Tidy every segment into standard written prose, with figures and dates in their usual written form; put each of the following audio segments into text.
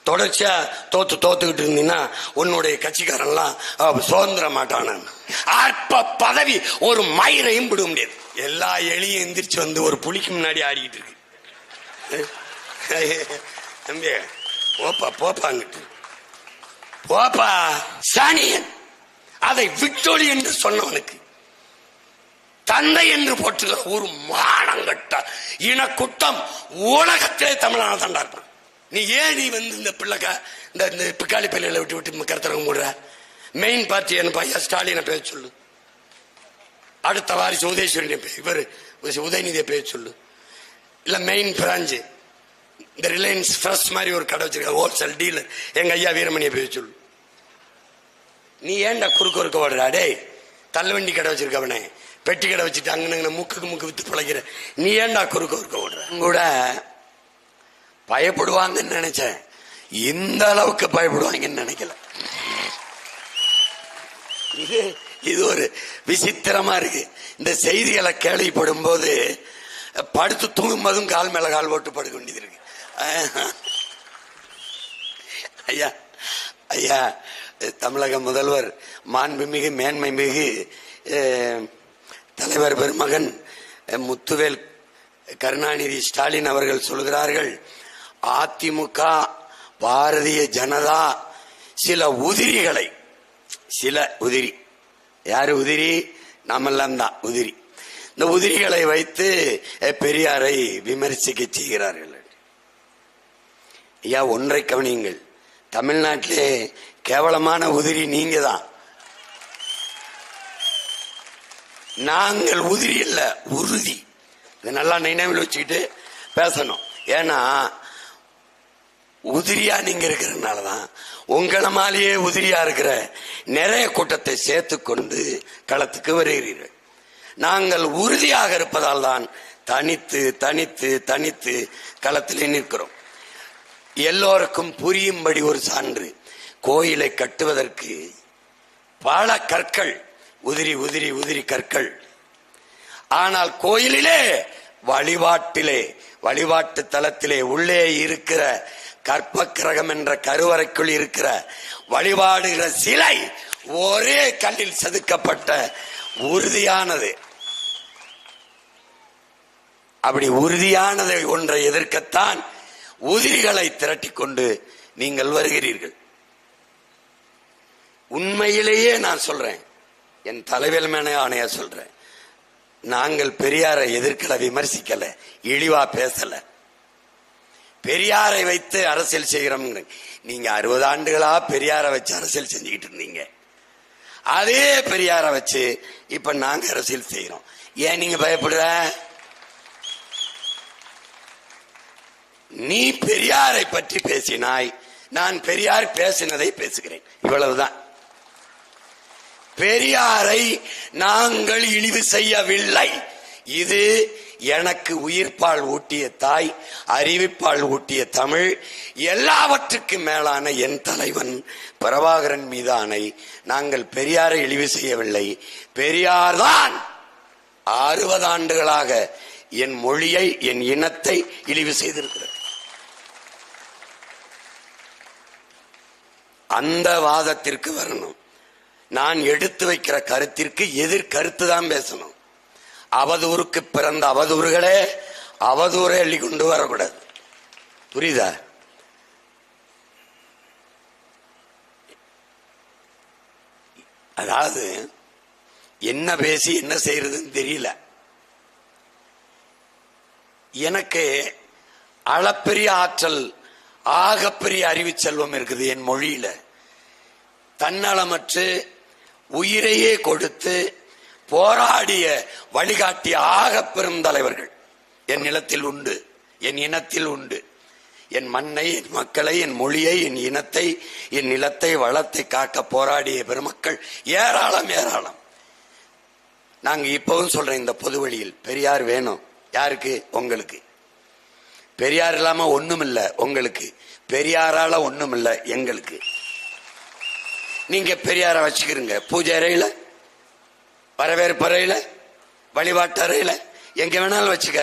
தொடர்ச்சியா தோத்துக்கிட்டு இருந்தீங்கன்னா உன்னுடைய கட்சிக்காரன்லாம் சுதந்திர மாட்டான. அற்ப பதவி ஒரு மயிரையும் விட முடியாது. எல்லா எலியும் எந்திரிச்சு வந்து ஒரு புலிக்கு முன்னாடி ஆடிக்கிட்டு இருக்கு. தம்பி போப்பாங்கிட்டு போப்பா சாணியன். அதை விக்டோரி என்று சொன்னவனுக்கு தந்தை என்று போட்டுகிற ஒரு மானங்கட்ட இனக்குட்டம் உலகத்திலே தமிழான தண்டா இருப்பான். நீ வந்து இந்த பிள்ளைக்கா இந்த பிக்காளி பள்ளியில விட்டு கருத்தரங்க மூடுற மெயின் பார்ட்டி என்ன ஐயா ஸ்டாலினை பேச சொல்லு. அடுத்த வாரிசு உதயசூரியன் இவர் உதயநிதியை பேச சொல்லு. இல்ல மெயின் பிரான்ச்சு இந்த ரிலையன்ஸ் ஃப்ரெஷ் மாதிரி ஒரு கடை வச்சிருக்க ஹோல்சேல் டீலர் எங்க ஐயா வீரமணியை பேச சொல்லு. நீ ஏன்டா குறுக்க ஓடுறா? டே தள்ளுவண்டி கடை வச்சிருக்கவனே, பெட்டி கடை வச்சுட்டு அங்கே முக்கு வித்து பிழைக்கிற நீ ஏன்டா குறுக்க ஓடுற? கூட பயப்படுவாங்கன்னு நினைச்சேன், இந்த அளவுக்கு பயப்படுவாங்கன்னு நினைக்கல. இது ஒரு விசித்திரமா இருக்கு. இந்த செய்திகளை கேள்விப்படும் போது படுத்து தூங்கும்போதும் கால் மேல கால் போட்டு படுக்க வேண்டியது இருக்கு. ஐயா ஐயா தமிழக முதல்வர் மாண்புமிகு மேன்மை மிகு தலைவர் பெருமகன் முத்துவேல் கருணாநிதி ஸ்டாலின் அவர்கள் சொல்கிறார்கள், அதிமுக பாரதிய ஜனதா சில உதிரி யாரு உதிரி? நாமெல்லாம் தான் உதிரி. இந்த உதிரிகளை வைத்து பெரியாரை விமர்சிக்க செய்கிறார்கள். ஐயா ஒன்றை கவனியுங்கள், தமிழ்நாட்டிலே கேவலமான உதிரி நீங்க தான். நாங்கள் உதிரி இல்ல, உறுதி. இதை நல்லா நினைவில் வச்சுக்கிட்டு பேசணும். ஏன்னா உதிரியா நீங்க இருக்கிறதுனாலதான் உங்களை மாலையே உதிரியா இருக்கிற நிறைய கூட்டத்தை சேர்த்து கொண்டு களத்துக்கு வருகிறீர்கள். நாங்கள் உறுதியாக இருப்பதால் தான் தனித்து தனித்து தனித்து களத்திலே நிற்கிறோம். எல்லோருக்கும் புரியும்படி ஒரு சான்று, கோயிலை கட்டுவதற்கு பல கற்கள், உதிரி உதிரி உதிரி கற்கள். ஆனால் கோயிலிலே வழிபாட்டு தலத்திலே உள்ளே இருக்கிற கற்ப கிரகம் என்ற கருவறைக்குள் இருக்கிற வழிபாடுகிற சிலை ஒரே கல்லில் செதுக்கப்பட்ட உறுதியானது. அப்படி உறுதியானதை ஒன்றை எதிர்க்கத்தான் உதிரிகளை திரட்டி கொண்டு நீங்கள் வருகிறீர்கள். உண்மையிலேயே நான் சொல்றேன், என் தலைவர் மேன ஆணையா சொல்றேன், நாங்கள் பெரியாரை எதிர்க்கல, விமர்சிக்கல, இழிவா பேசல. பெரியாரை வைத்து அரசியல் செய்கிறோம். நீங்க 60 ஆண்டுகளா பெரியாரை வச்சு அரசியல் செஞ்சுக்கிட்டு இருந்தீங்க. அதே பெரியாரை வச்சு இப்ப நாங்க அரசியல் செய்யறோம். ஏன் நீங்க பயப்படுற? நீ பெரியாரை பற்றி பேசினாய், நான் பெரியார் பேசினதை பேசுகிறேன், இவ்வளவுதான். பெரியாரை நாங்கள் இழிவு செய்யவில்லை. இது எனக்கு உயிர்ப்பால் ஊட்டிய தாய், அறிவிப்பால் ஊட்டிய தமிழ், எல்லாவற்றுக்கும் மேலான என் தலைவன் பிரபாகரன் மீது ஆணை, நாங்கள் பெரியாரை இழிவு செய்யவில்லை. பெரியார் தான் 60 ஆண்டுகளாக என் மொழியை, என் இனத்தை இழிவு செய்திருக்கிறார். அந்த வாதத்திற்கு வரணும். நான் எடுத்து வைக்கிற கருத்திற்கு எதிர்கருத்து தான் பேசணும். அவதூறுக்கு பிறந்த அவதூறுகளே அவதூறை அள்ளி கொண்டு வரக்கூடாது. புரியுதா? அதாவது என்ன பேசி என்ன செய்யறதுன்னு தெரியல. எனக்கு அளப்பெரிய ஆற்றல், ஆகப்பெரிய அறிவு செல்வம் இருக்குது என் மொழியில. தன்னலமற்று உயிரையே கொடுத்து போராடிய வழிகாட்டிய ஆக பெரும் தலைவர்கள் என் நிலத்தில் உண்டு, என் இனத்தில் உண்டு. என் மண்ணை, என் மக்களை, என் மொழியை, என் இனத்தை, என் நிலத்தை, வளத்தை காக்க போராடிய பெருமக்கள் ஏராளம் ஏராளம். நாங்க இப்பவும் சொல்றேன், இந்த பொது வழியில் பெரியார் வேணும். யாருக்கு? உங்களுக்கு. பெரியார் இல்லாம ஒண்ணும் இல்ல உங்களுக்கு, பெரியாரால ஒண்ணும் இல்ல எங்களுக்கு. நீங்க பெரியார வச்சுக்கிறீங்க பூஜை அறையில, வரவேற்பு அறையில, வழிபாட்டு அறையில, எங்க வேணாலும் வச்சுக்க.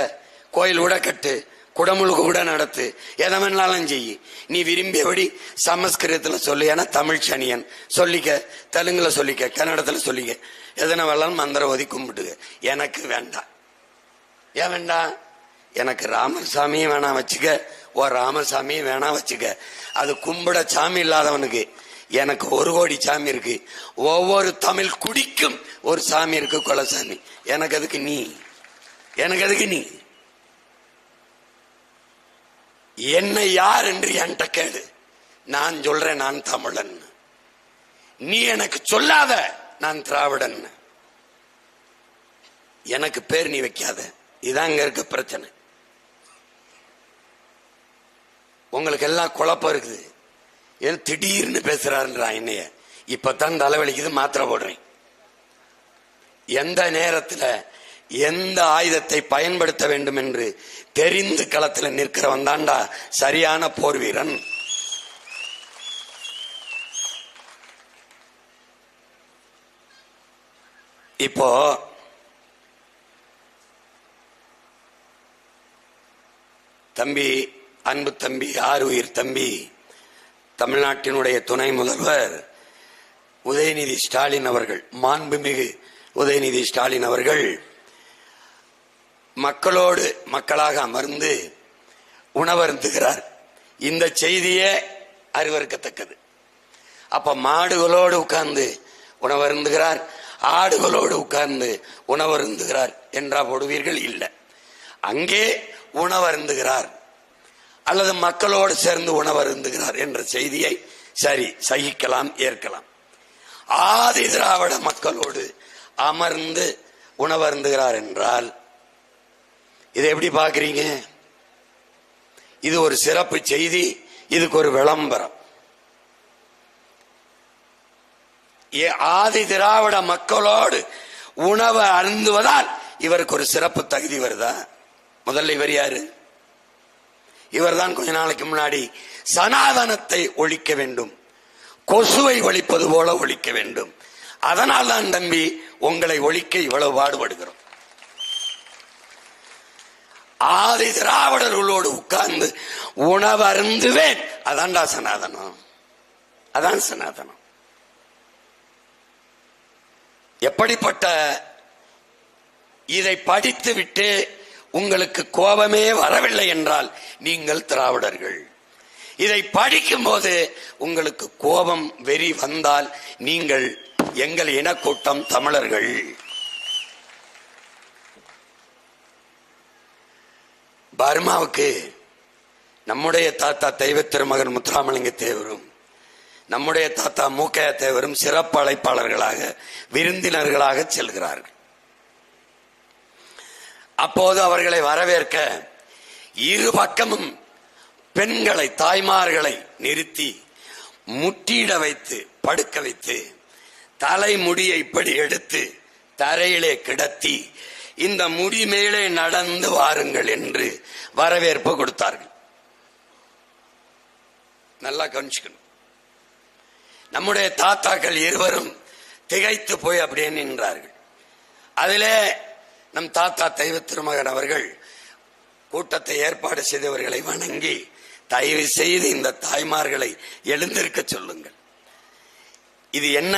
கோயில் கூட கட்டு, குடமுழுக்கு கூட நடத்து, எதை வேணாலும் செய்யி. நீ விரும்பியபடி சமஸ்கிருதத்துல சொல்லு, ஏன்னா தமிழ் சனியன் சொல்லிக்க, தெலுங்குல சொல்லிக்க, கன்னடத்துல சொல்லிக்க, எதனா வேணாலும் மந்திரம் ஓதி கும்பிட்டுக்க. எனக்கு வேண்டாம். ஏன் வேண்டாம்? எனக்கு ராமசாமியும் வேணாம் வச்சுக்க, ராமசாமியும் வேணாம் வச்சுக்க. அது கும்பிட சாமி இல்லாதவனுக்கு. எனக்கு 1 கோடி சாமி இருக்கு. ஒவ்வொரு தமிழ் குடிக்கும் ஒரு சாமி இருக்கு, குலசாமி. எனக்கு அதுக்கு நீ, எனக்கு அதுக்கு நீ. என்ன யார் என்று என்கிட்ட கேளு, நான் சொல்றேன் நான் தமிழன். நீ எனக்கு சொல்லாத நான் திராவிடன். எனக்கு பேர் நீ வைக்காத. இதான் இங்க இருக்க பிரச்சனை. உங்களுக்கு எல்லாம் குழப்பம் இருக்குது. ஏன் திடீர்னு பேசுறாருன்றான் என்னைய. இப்பதான் தலைவலிக்குது, மாத்திரை போடுறேன். எந்த நேரத்தில் எந்த ஆயுதத்தை பயன்படுத்த வேண்டும் என்று தெரிந்து களத்தில் நிற்கிறவன் தான்டா சரியான போர் வீரன். இப்போ தம்பி, அன்பு தம்பி, ஆருயிர் தம்பி, தமிழ்நாட்டினுடைய துணை முதல்வர் உதயநிதி ஸ்டாலின் அவர்கள், மாண்புமிகு உதயநிதி ஸ்டாலின் அவர்கள் மக்களோடு மக்களாக அமர்ந்து உணவருந்துகிறார். இந்த செய்தியே அறிவறுக்கத்தக்கது. அப்ப மாடுகளோடு உட்கார்ந்து உணவருந்துகிறார், ஆடுகளோடு உட்கார்ந்து உணவருந்துகிறார் என்றா போடுவீர்கள்? இல்லை, அங்கே உணவருந்துகிறார் அல்லது மக்களோடு சேர்ந்து உணவருந்துகிறார் என்ற செய்தியை சரி சகிக்கலாம், ஏற்கலாம். ஆதி திராவிட மக்களோடு அமர்ந்து உணவருந்துகிறார் என்றால் இதை எப்படி பாக்குறீங்க? இது ஒரு சிறப்பு செய்தி, இதுக்கு ஒரு விளம்பரம். ஆதி திராவிட மக்களோடு உணவு அருந்துவதால் இவருக்கு ஒரு சிறப்பு தகுதி வருதா? முதல்ல இவர் யாரு? இவர் தான் கொஞ்ச நாளைக்கு முன்னாடி சனாதனத்தை ஒழிக்க வேண்டும், கொசுவை ஒழிப்பது போல ஒழிக்க வேண்டும், அதனால் தான் தம்பி உங்களை ஒழிக்க இவ்வளவு பாடுபடுகிறோம். ஆதி திராவிடர்களோடு உட்கார்ந்து உணவு அருந்துவேன், அதான்டா சனாதனம். அதான் சனாதனம். எப்படிப்பட்ட இதை படித்து விட்டு உங்களுக்கு கோபமே வரவில்லை என்றால் நீங்கள் திராவிடர்கள். இதை படிக்கும் போது உங்களுக்கு கோபம் வெறி வந்தால் நீங்கள் எங்கள் இனக்கூட்டம் தமிழர்கள். பர்மாவுக்கு நம்முடைய தாத்தா தெய்வ திருமகன் முத்துராமலிங்க தேவரும் நம்முடைய தாத்தா மூக்கையா தேவரும் சிறப்பு அழைப்பாளர்களாக விருந்தினர்களாக செல்கிறார்கள். அப்போது அவர்களை வரவேற்க இரு பக்கமும் பெண்களை, தாய்மார்களை நிறுத்தி முட்டியிட வைத்து படுக்க வைத்து தலைமுடியை இப்படி எடுத்து தரையிலே கிடத்தி இந்த முடி மேலே நடந்து வாருங்கள் என்று வரவேற்பு கொடுத்தார்கள். நல்லா கவனிச்சுக்கணும். நம்முடைய தாத்தாக்கள் இருவரும் திகைத்து போய் அப்படியே நின்றார்கள். அதிலே நம் தாத்தா தெய்வ திருமகன் அவர்கள் கூட்டத்தை ஏற்பாடு செய்தவர்களை வணங்கி, தயவு செய்து இந்த தாய்மார்களை எழுந்திருக்க சொல்லுங்கள். இது என்ன?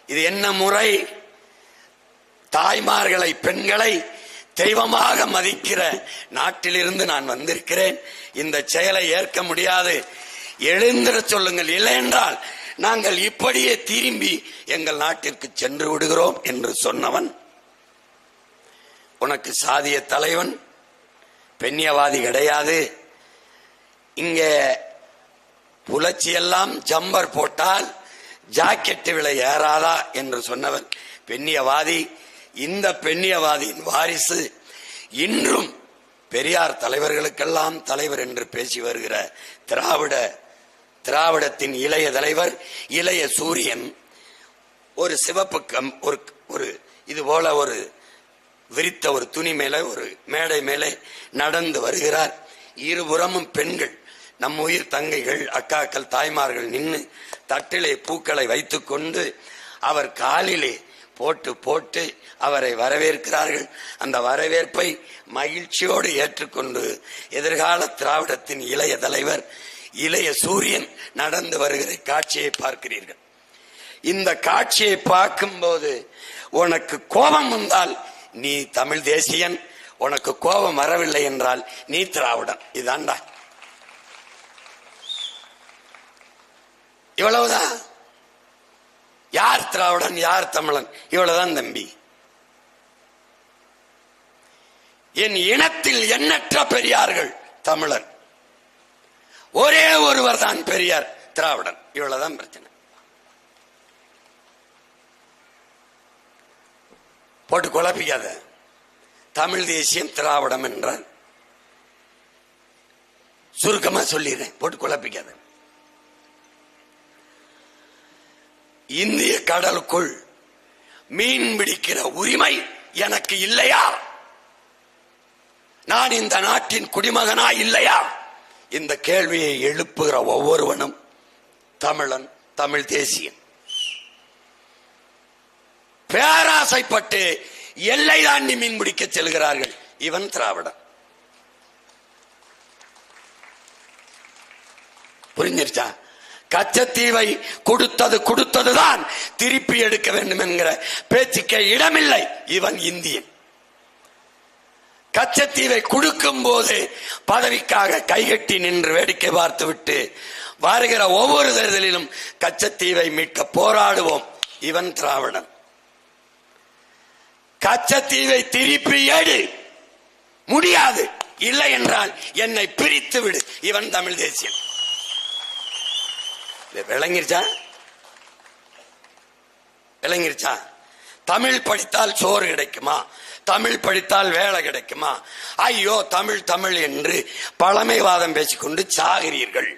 இது என்ன முறை? தாய்மார்களை, பெண்களை தெய்வமாக மதிக்கிற நாட்டிலிருந்து நான் வந்திருக்கிறேன். இந்த செயலை ஏற்க முடியாது, எழுந்திர சொல்லுங்கள், இல்லை என்றால் நாங்கள் இப்படியே திரும்பி எங்கள் நாட்டிற்கு சென்று விடுகிறோம் என்று சொன்னவன் உனக்கு சாதிய தலைவன், பெண்ணியவாதி கிடையாது. இங்க புலச்சியெல்லாம் ஜம்பர் போட்டால் ஜாக்கெட்டு விலை ஏறாதா என்று சொன்னவன் பெண்ணியவாதி. இந்த பெண்ணியவாதியின் வாரிசு இன்றும் பெரியார் தலைவர்களுக்கெல்லாம் தலைவர் என்று பேசி வருகிற திராவிடத்தின் இளைய தலைவர், இளைய சூரியன். ஒரு சிவப்பு ஒரு இது போல ஒரு விரித்த ஒரு துணி மேல ஒரு மேடை மேலே நடந்து வருகிறார். இருபுறமும் பெண்கள், நம் உயிர் தங்கைகள், அக்காக்கள், தாய்மார்கள் நின்று தட்டிலே பூக்களை வைத்துக் கொண்டு அவர் காலிலே போட்டு போட்டு அவரை வரவேற்கிறார்கள். அந்த வரவேற்பை மகிழ்ச்சியோடு ஏற்றுக்கொண்டு எதிர்கால திராவிடத்தின் இளைய தலைவர் இளைய சூரியன் நடந்து வருகிற காட்சியை பார்க்கிறீர்கள். இந்த காட்சியை பார்க்கும்போது உனக்கு கோபம் வந்தால் நீ தமிழ் தேசியன், உனக்கு கோபம் வரவில்லை என்றால் நீ திராவிடன். இதாண்டா, இவ்வளவுதான். யார் திராவிடன் யார் தமிழன், இவ்வளவுதான் தம்பி. என் இனத்தில் எண்ணற்ற பெரியார்கள் தமிழர், ஒரே ஒருவர் தான் பெரியார் திராவிடன். இவ்வளவுதான் பிரச்சனை. போட்டு குழப்பிக்காத. தமிழ் தேசியம் திராவிடம் என்றால் சுருக்கமா சொல்லிடுறேன், போட்டு குழப்பிக்காத. இந்திய கடலுக்குள் மீன் பிடிக்கிற உரிமை எனக்கு இல்லையா? நான் இந்த நாட்டின் குடிமகனா இல்லையா? இந்த கேள்வியை எழுப்புகிற ஒவ்வொருவனும் தமிழன், தமிழ் தேசியன். பேராசைப்பட்டு எல்லை தாண்டி மீன் பிடிக்க செல்கிறார்கள், இவன் திராவிடன். புரிஞ்சிருச்சா? கச்சத்தீவை கொடுத்ததுதான் திருப்பி எடுக்க வேண்டும் என்கிற பேச்சுக்கே இடமில்லை, இவன் இந்தியன். கச்சத்தீவை கொடுக்கும் போது பதவிக்காக கைகட்டி நின்று வேடிக்கை பார்த்துவிட்டு வருகிற ஒவ்வொரு தேர்தலிலும் கச்சத்தீவை மீட்க போராடுவோம், இவன் திராவிடன். கச்சத்தீவை திருப்பி எடு, முடியாது, இல்லை என்றால் என்னை பிரித்து விடு, இவன் தமிழ் தேசியன். விளங்கிருச்சா? விளங்கிருச்சா? தமிழ் படித்தால் சோறு கிடைக்குமா? தமிழ் படித்தால் வேலை கிடைக்குமா? ஐயோ தமிழ் தமிழ் என்று பழமைவாதம் பேசிக்கொண்டு சாகிறீர்கள்.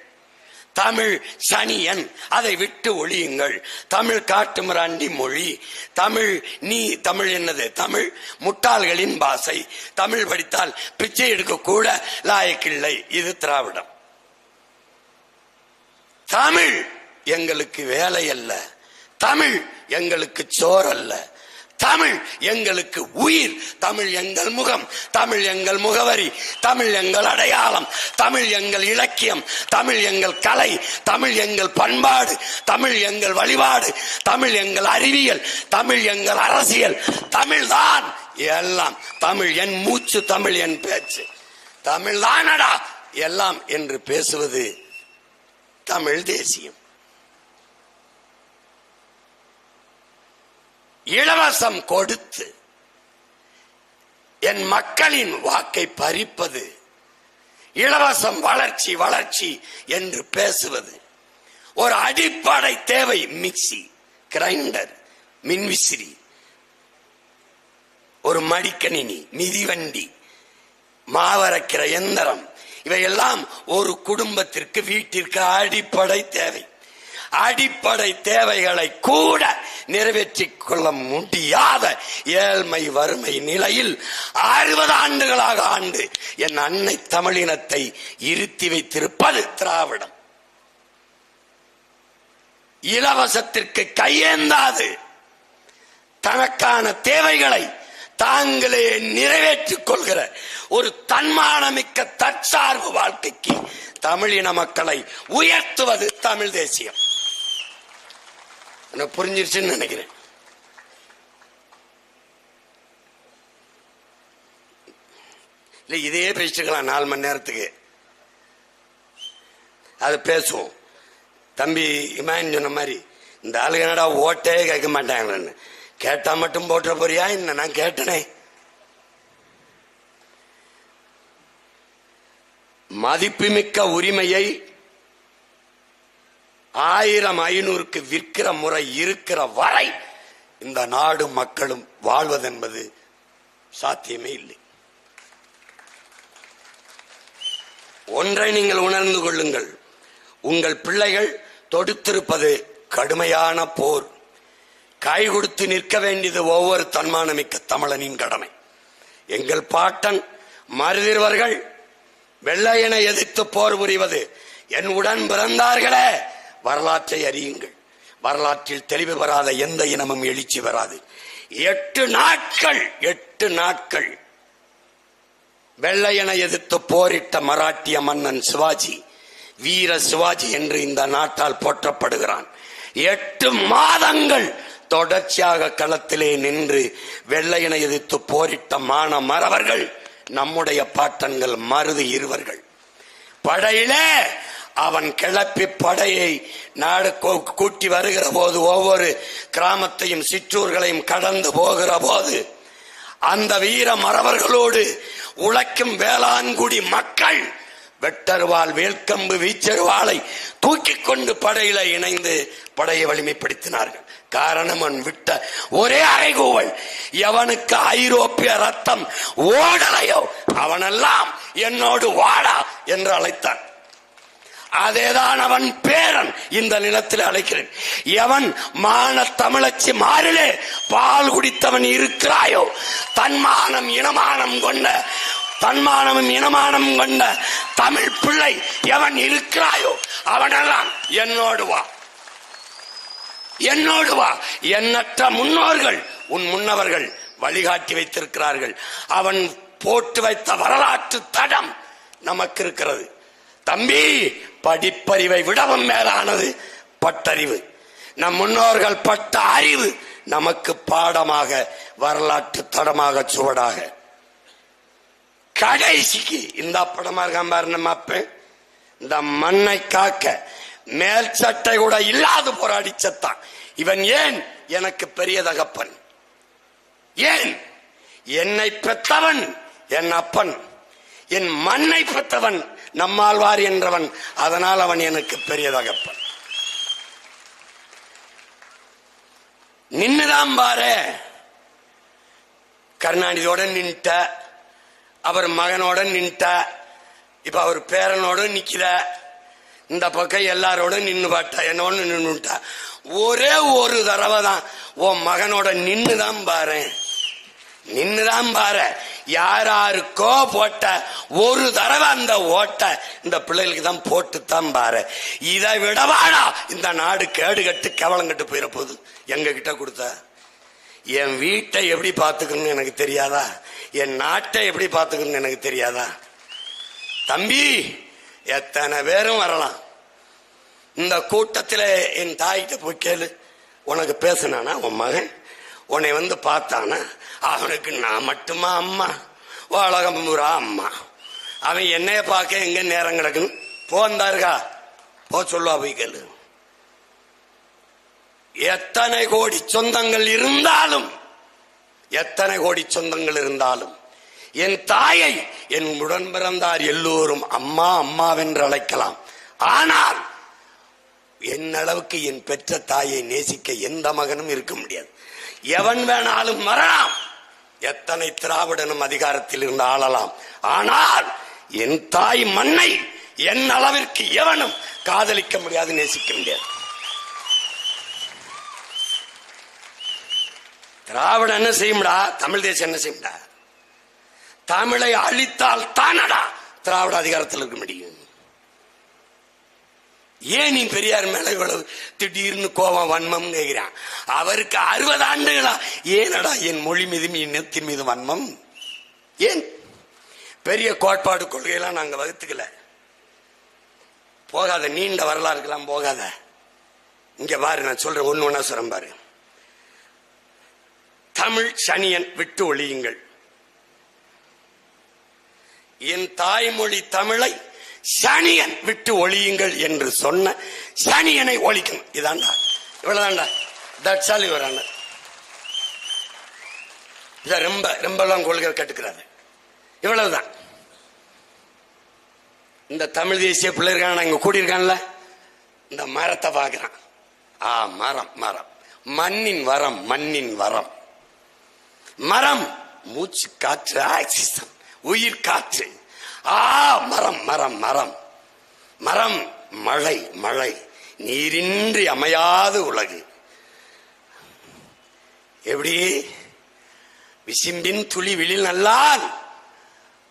தமிழ் சனியன், அதை விட்டு ஒழியுங்கள். தமிழ் காட்டுமிராண்டி மொழி. தமிழ் நீ தமிழ் என்னது? தமிழ் முட்டாள்களின் பாசை. தமிழ் படித்தால் பிச்சை எடுக்க கூட லாயக்கில்லை, இது திராவிடம். தமிழ் எங்களுக்கு வேலை அல்ல, தமிழ் எங்களுக்கு சோறல்ல, தமிழ் எங்களுக்கு உயிர். தமிழ் எங்கள் முகம், தமிழ் எங்கள் முகவரி, தமிழ் எங்கள் அடையாளம், தமிழ் எங்கள் இலக்கியம், தமிழ் எங்கள் கலை, தமிழ் எங்கள் பண்பாடு, தமிழ் எங்கள் வழிபாடு, தமிழ் எங்கள் அறிவியல், தமிழ் எங்கள் அரசியல். தமிழ் தான் எல்லாம். தமிழ் என் மூச்சு, தமிழ் என் பேச்சு, தமிழ் தானடா எல்லாம் என்று பேசுவது தமிழ் தேசியம். இலவசம் கொடுத்து என் மக்களின் வாக்கை பறிப்பது, இலவசம் வளர்ச்சி வளர்ச்சி என்று பேசுவது. ஒரு அடிப்படை தேவை மிக்சி, கிரைண்டர், மின்விசிறி, ஒரு மடிக்கணினி, மிதிவண்டி, மாவரைக்கிற எந்திரம், இவையெல்லாம் ஒரு குடும்பத்திற்கு வீட்டிற்கு அடிப்படை தேவை. அடிப்படை தேவைகளை கூட நிறைவேற்றிக் கொள்ள முடியாத ஏழ்மை வறுமை நிலையில் 60 ஆண்டுகளாக ஆண்டு என் அன்னை தமிழினத்தை இருத்தி வைத்திருப்பது திராவிடம். இலவசத்திற்கு கையேந்தாது தனக்கான தேவைகளை தாங்களே நிறைவேற்றிக் கொள்கிற ஒரு தன்மானமிக்க தற்சார்பு வாழ்க்கைக்கு தமிழின மக்களை உயர்த்துவது தமிழ் தேசியம். புரிஞ்சிருச்சுன்னு நினைக்கிறேன். இல்ல இதே பேசிட்டுக்கலாம் 4 மணி நேரத்துக்கு, அது பேசுவோம். தம்பி இமான் சொன்ன மாதிரி இந்த ஆளுங்க என்னடா ஓட்டே கேட்க மாட்டாங்கன்னு கேட்டா மட்டும் போட்ட போறியா? என்ன நான் கேட்டனே. மதிப்புமிக்க உரிமையை 1000-500க்கு விற்கிற முறை இருக்கிற வரை இந்த நாடு மக்களும் வாழ்வதென்பது சாத்தியமே இல்லை. ஒன்றை நீங்கள் உணர்ந்து கொள்ளுங்கள், உங்கள் பிள்ளைகள் தொடுத்திருப்பது கடுமையான போர். கை கொடுத்து நிற்க வேண்டியது ஒவ்வொரு தன்மானமிக்க தமிழனின் கடமை. எங்கள் பாட்டன் மருதிர்வர்கள் வெள்ளையனை எதிர்த்து போர் புரிவது என் உடன் பிறந்தார்களே, வரலாற்றை அறியுங்கள். வரலாற்றில் தெளிவு பெறாத எந்த இனமும் எழுச்சி பெறாது. 8 நாட்கள் வெள்ளையனை எதிர்த்து போரிட்ட மராட்டிய மன்னன் சிவாஜி, வீர சிவாஜி என்று இந்த நாட்டால் போற்றப்படுகிறான். 8 மாதங்கள் தொடர்ச்சியாக களத்திலே நின்று வெள்ளையனை எதிர்த்து போரிட்ட மான மறவர்கள் நம்முடைய பாட்டன்கள் மருது இருவர்கள். படையிலே அவன் கிளப்பி படையை நாடு கூட்டி வருகிற போது, ஒவ்வொரு கிராமத்தையும் சிற்றூர்களையும் கடந்து போகிற போது, அந்த வீர மறவர்களோடு உழைக்கும் வேளாண்குடி மக்கள் வெட்டருவாள், வேல்கம்பு, வீச்சருவாளை தூக்கி கொண்டு படையில இணைந்து படையை வலிமைப்படுத்தினார்கள். காரணம், அவன் விட்ட ஒரே அறைகூவல், எவனுக்கு ஐரோப்பிய ரத்தம் ஓடலையோ அவனெல்லாம் என்னோடு வாடா என்று அழைத்தான். அதேதான் அவன் பேரன் இந்த நிலத்தில் அழைக்கிறேன். எவன் மான தமிழச்சி மாறிலே பால் குடித்தவன் இருக்கிறாயோ, தன்மானம் இனமானம் கொண்ட தமிழ் பிள்ளை எவன் இருக்கிறாயோ அவனெல்லாம் என்னோடு வா. எண்ணற்ற முன்னோர்கள், உன் முன்னவர்கள் வழிகாட்டி வைத்திருக்கிறார்கள். அவன் போட்டு வைத்த வரலாற்று தடம் நமக்கு இருக்கிறது. தம்பி, படிப்பறிவை விடவும் மேலானது பட்டறிவு. நம் முன்னோர்கள் பட்ட அறிவு நமக்கு பாடமாக, வரலாற்று தடமாக, சுவடாக. கடைசிக்கு இந்த படமா இருக்காம நம்ம அப்ப இந்த மண்ணை காக்க மேல் சட்டை கூட இல்லாது போராடி செத்தான். இவன் ஏன் எனக்கு பெரிய தகப்பன்? ஏன்? என்னை பெற்றவன் என் அப்பன், என் மண்ணை பெற்றவன் நம்மாழ்வார் என்றவன், அதனால் அவன் எனக்கு பெரிய தகப்பன். நின்னுதான் பாரு. கருணாநிதியோட நின்ட்ட, அவர் மகனோட நின்ட்ட, இப்ப அவர் பேரனோட நிக்கிற, இந்த பக்கம் எல்லாரோட நின்னு பாட்டா, என்னோட நின்னுட்டா. ஒரே ஒரு தடவை தான் உன் மகனோட நின்னுதான் பாரு. யாருக்கோ போட்ட ஒரு தடவை அந்த ஓட்ட இந்த பிள்ளைகளுக்கு தான் போட்டுத்தான் பாரு. இதை விடவாடா இந்த நாடு கேடு கட்டு கவலம் கட்டு போயிட போகுது. எங்க கிட்ட கொடுத்த என் வீட்டை எப்படி பாத்துக்கணும்னு எனக்கு தெரியாதா? என் நாட்டை எப்படி பாத்துக்கணும்னு எனக்கு தெரியாதா? தம்பி, எத்தனை பேரும் வரலாம். இந்த கூட்டத்தில் என் தாய்கிட்ட போய் கேளு, உனக்கு பேசினானா உன் மகன்? உன்னை வந்து பார்த்தானா? அவனுக்கு நான் மட்டுமா அம்மா? உலகம் பூரா அம்மா. அவன் என்னைய பார்க்க எங்க நேரம் கிடக்குன்னு போந்தாருக்கா போ சொல்லுவா, போய் கேளு. எத்தனை கோடி சொந்தங்கள் இருந்தாலும் என் தாயை என் உடன் பிறந்தார் எல்லோரும் அம்மா அம்மாவென்று அழைக்கலாம். ஆனால் என் அளவுக்கு என் பெற்ற தாயை நேசிக்க எந்த மகனும் இருக்க முடியாது. எவன் வேணாலும் வரலாம், எத்தனை திராவிடனும் அதிகாரத்தில் இருந்து ஆளலாம். ஆனால் என் தாய் மண்ணை என் அளவிற்கு எவனும் காதலிக்க முடியாது, நேசிக்க முடியாது. திராவிடம் என்ன செய்யும்டா? தமிழ் தேசம் என்ன செய்யும்டா? தமிழை அழித்தால் தானடா திராவிட அதிகாரத்தில் இருக்க முடியும். ஏன் நீ பெரியார் மேல இவ்வளவு திடீர்னு கோபம், வன்மம் கேட்கிறான்? அவருக்கு 60 ஆண்டுகளா ஏனடா என் மொழி மீதும் இனத்தின் மீது வன்மம்? ஏன்? பெரிய கோட்பாடு கொள்கையெல்லாம் நாங்க வகுத்துக்கல. போகாத, நீண்ட வரலாறுக்கெல்லாம் போகாத. இங்க பாரு, நான் சொல்றேன், ஒன்னு ஒன்னா சொல்றேன் பாரு. தமிழ் சனியன் விட்டு ஒழியுங்கள். என் தாய்மொழி தமிழை சனியன் விட்டு ஒழியுங்கள் என்று சொன்ன சனியனை ஒழிக்கணும். இதாண்டா, இவ்வளவுதாண்டா. That's all your honour. இத ரொம்ப ரொம்பலாம் கொள்கை கட்டுக்கிறாரு. இவ்வளவுதான். இந்த தமிழ் தேசிய பிள்ளை இருக்கான இங்க கூடியிருக்கான்ல, இந்த மரத்தை பாக்குறான். மரம் மரம் மண்ணின் வரம், மண்ணின் வரம். மரம் மூச்சு காற்று, ஆக்சிஜன், உயிர் காற்று. மரம் மரம் மரம் மரம். மழை மழை, நீரின்றி அமையாது உலகு. எப்படி? விசிம்பின் துளி விழில் நல்லால்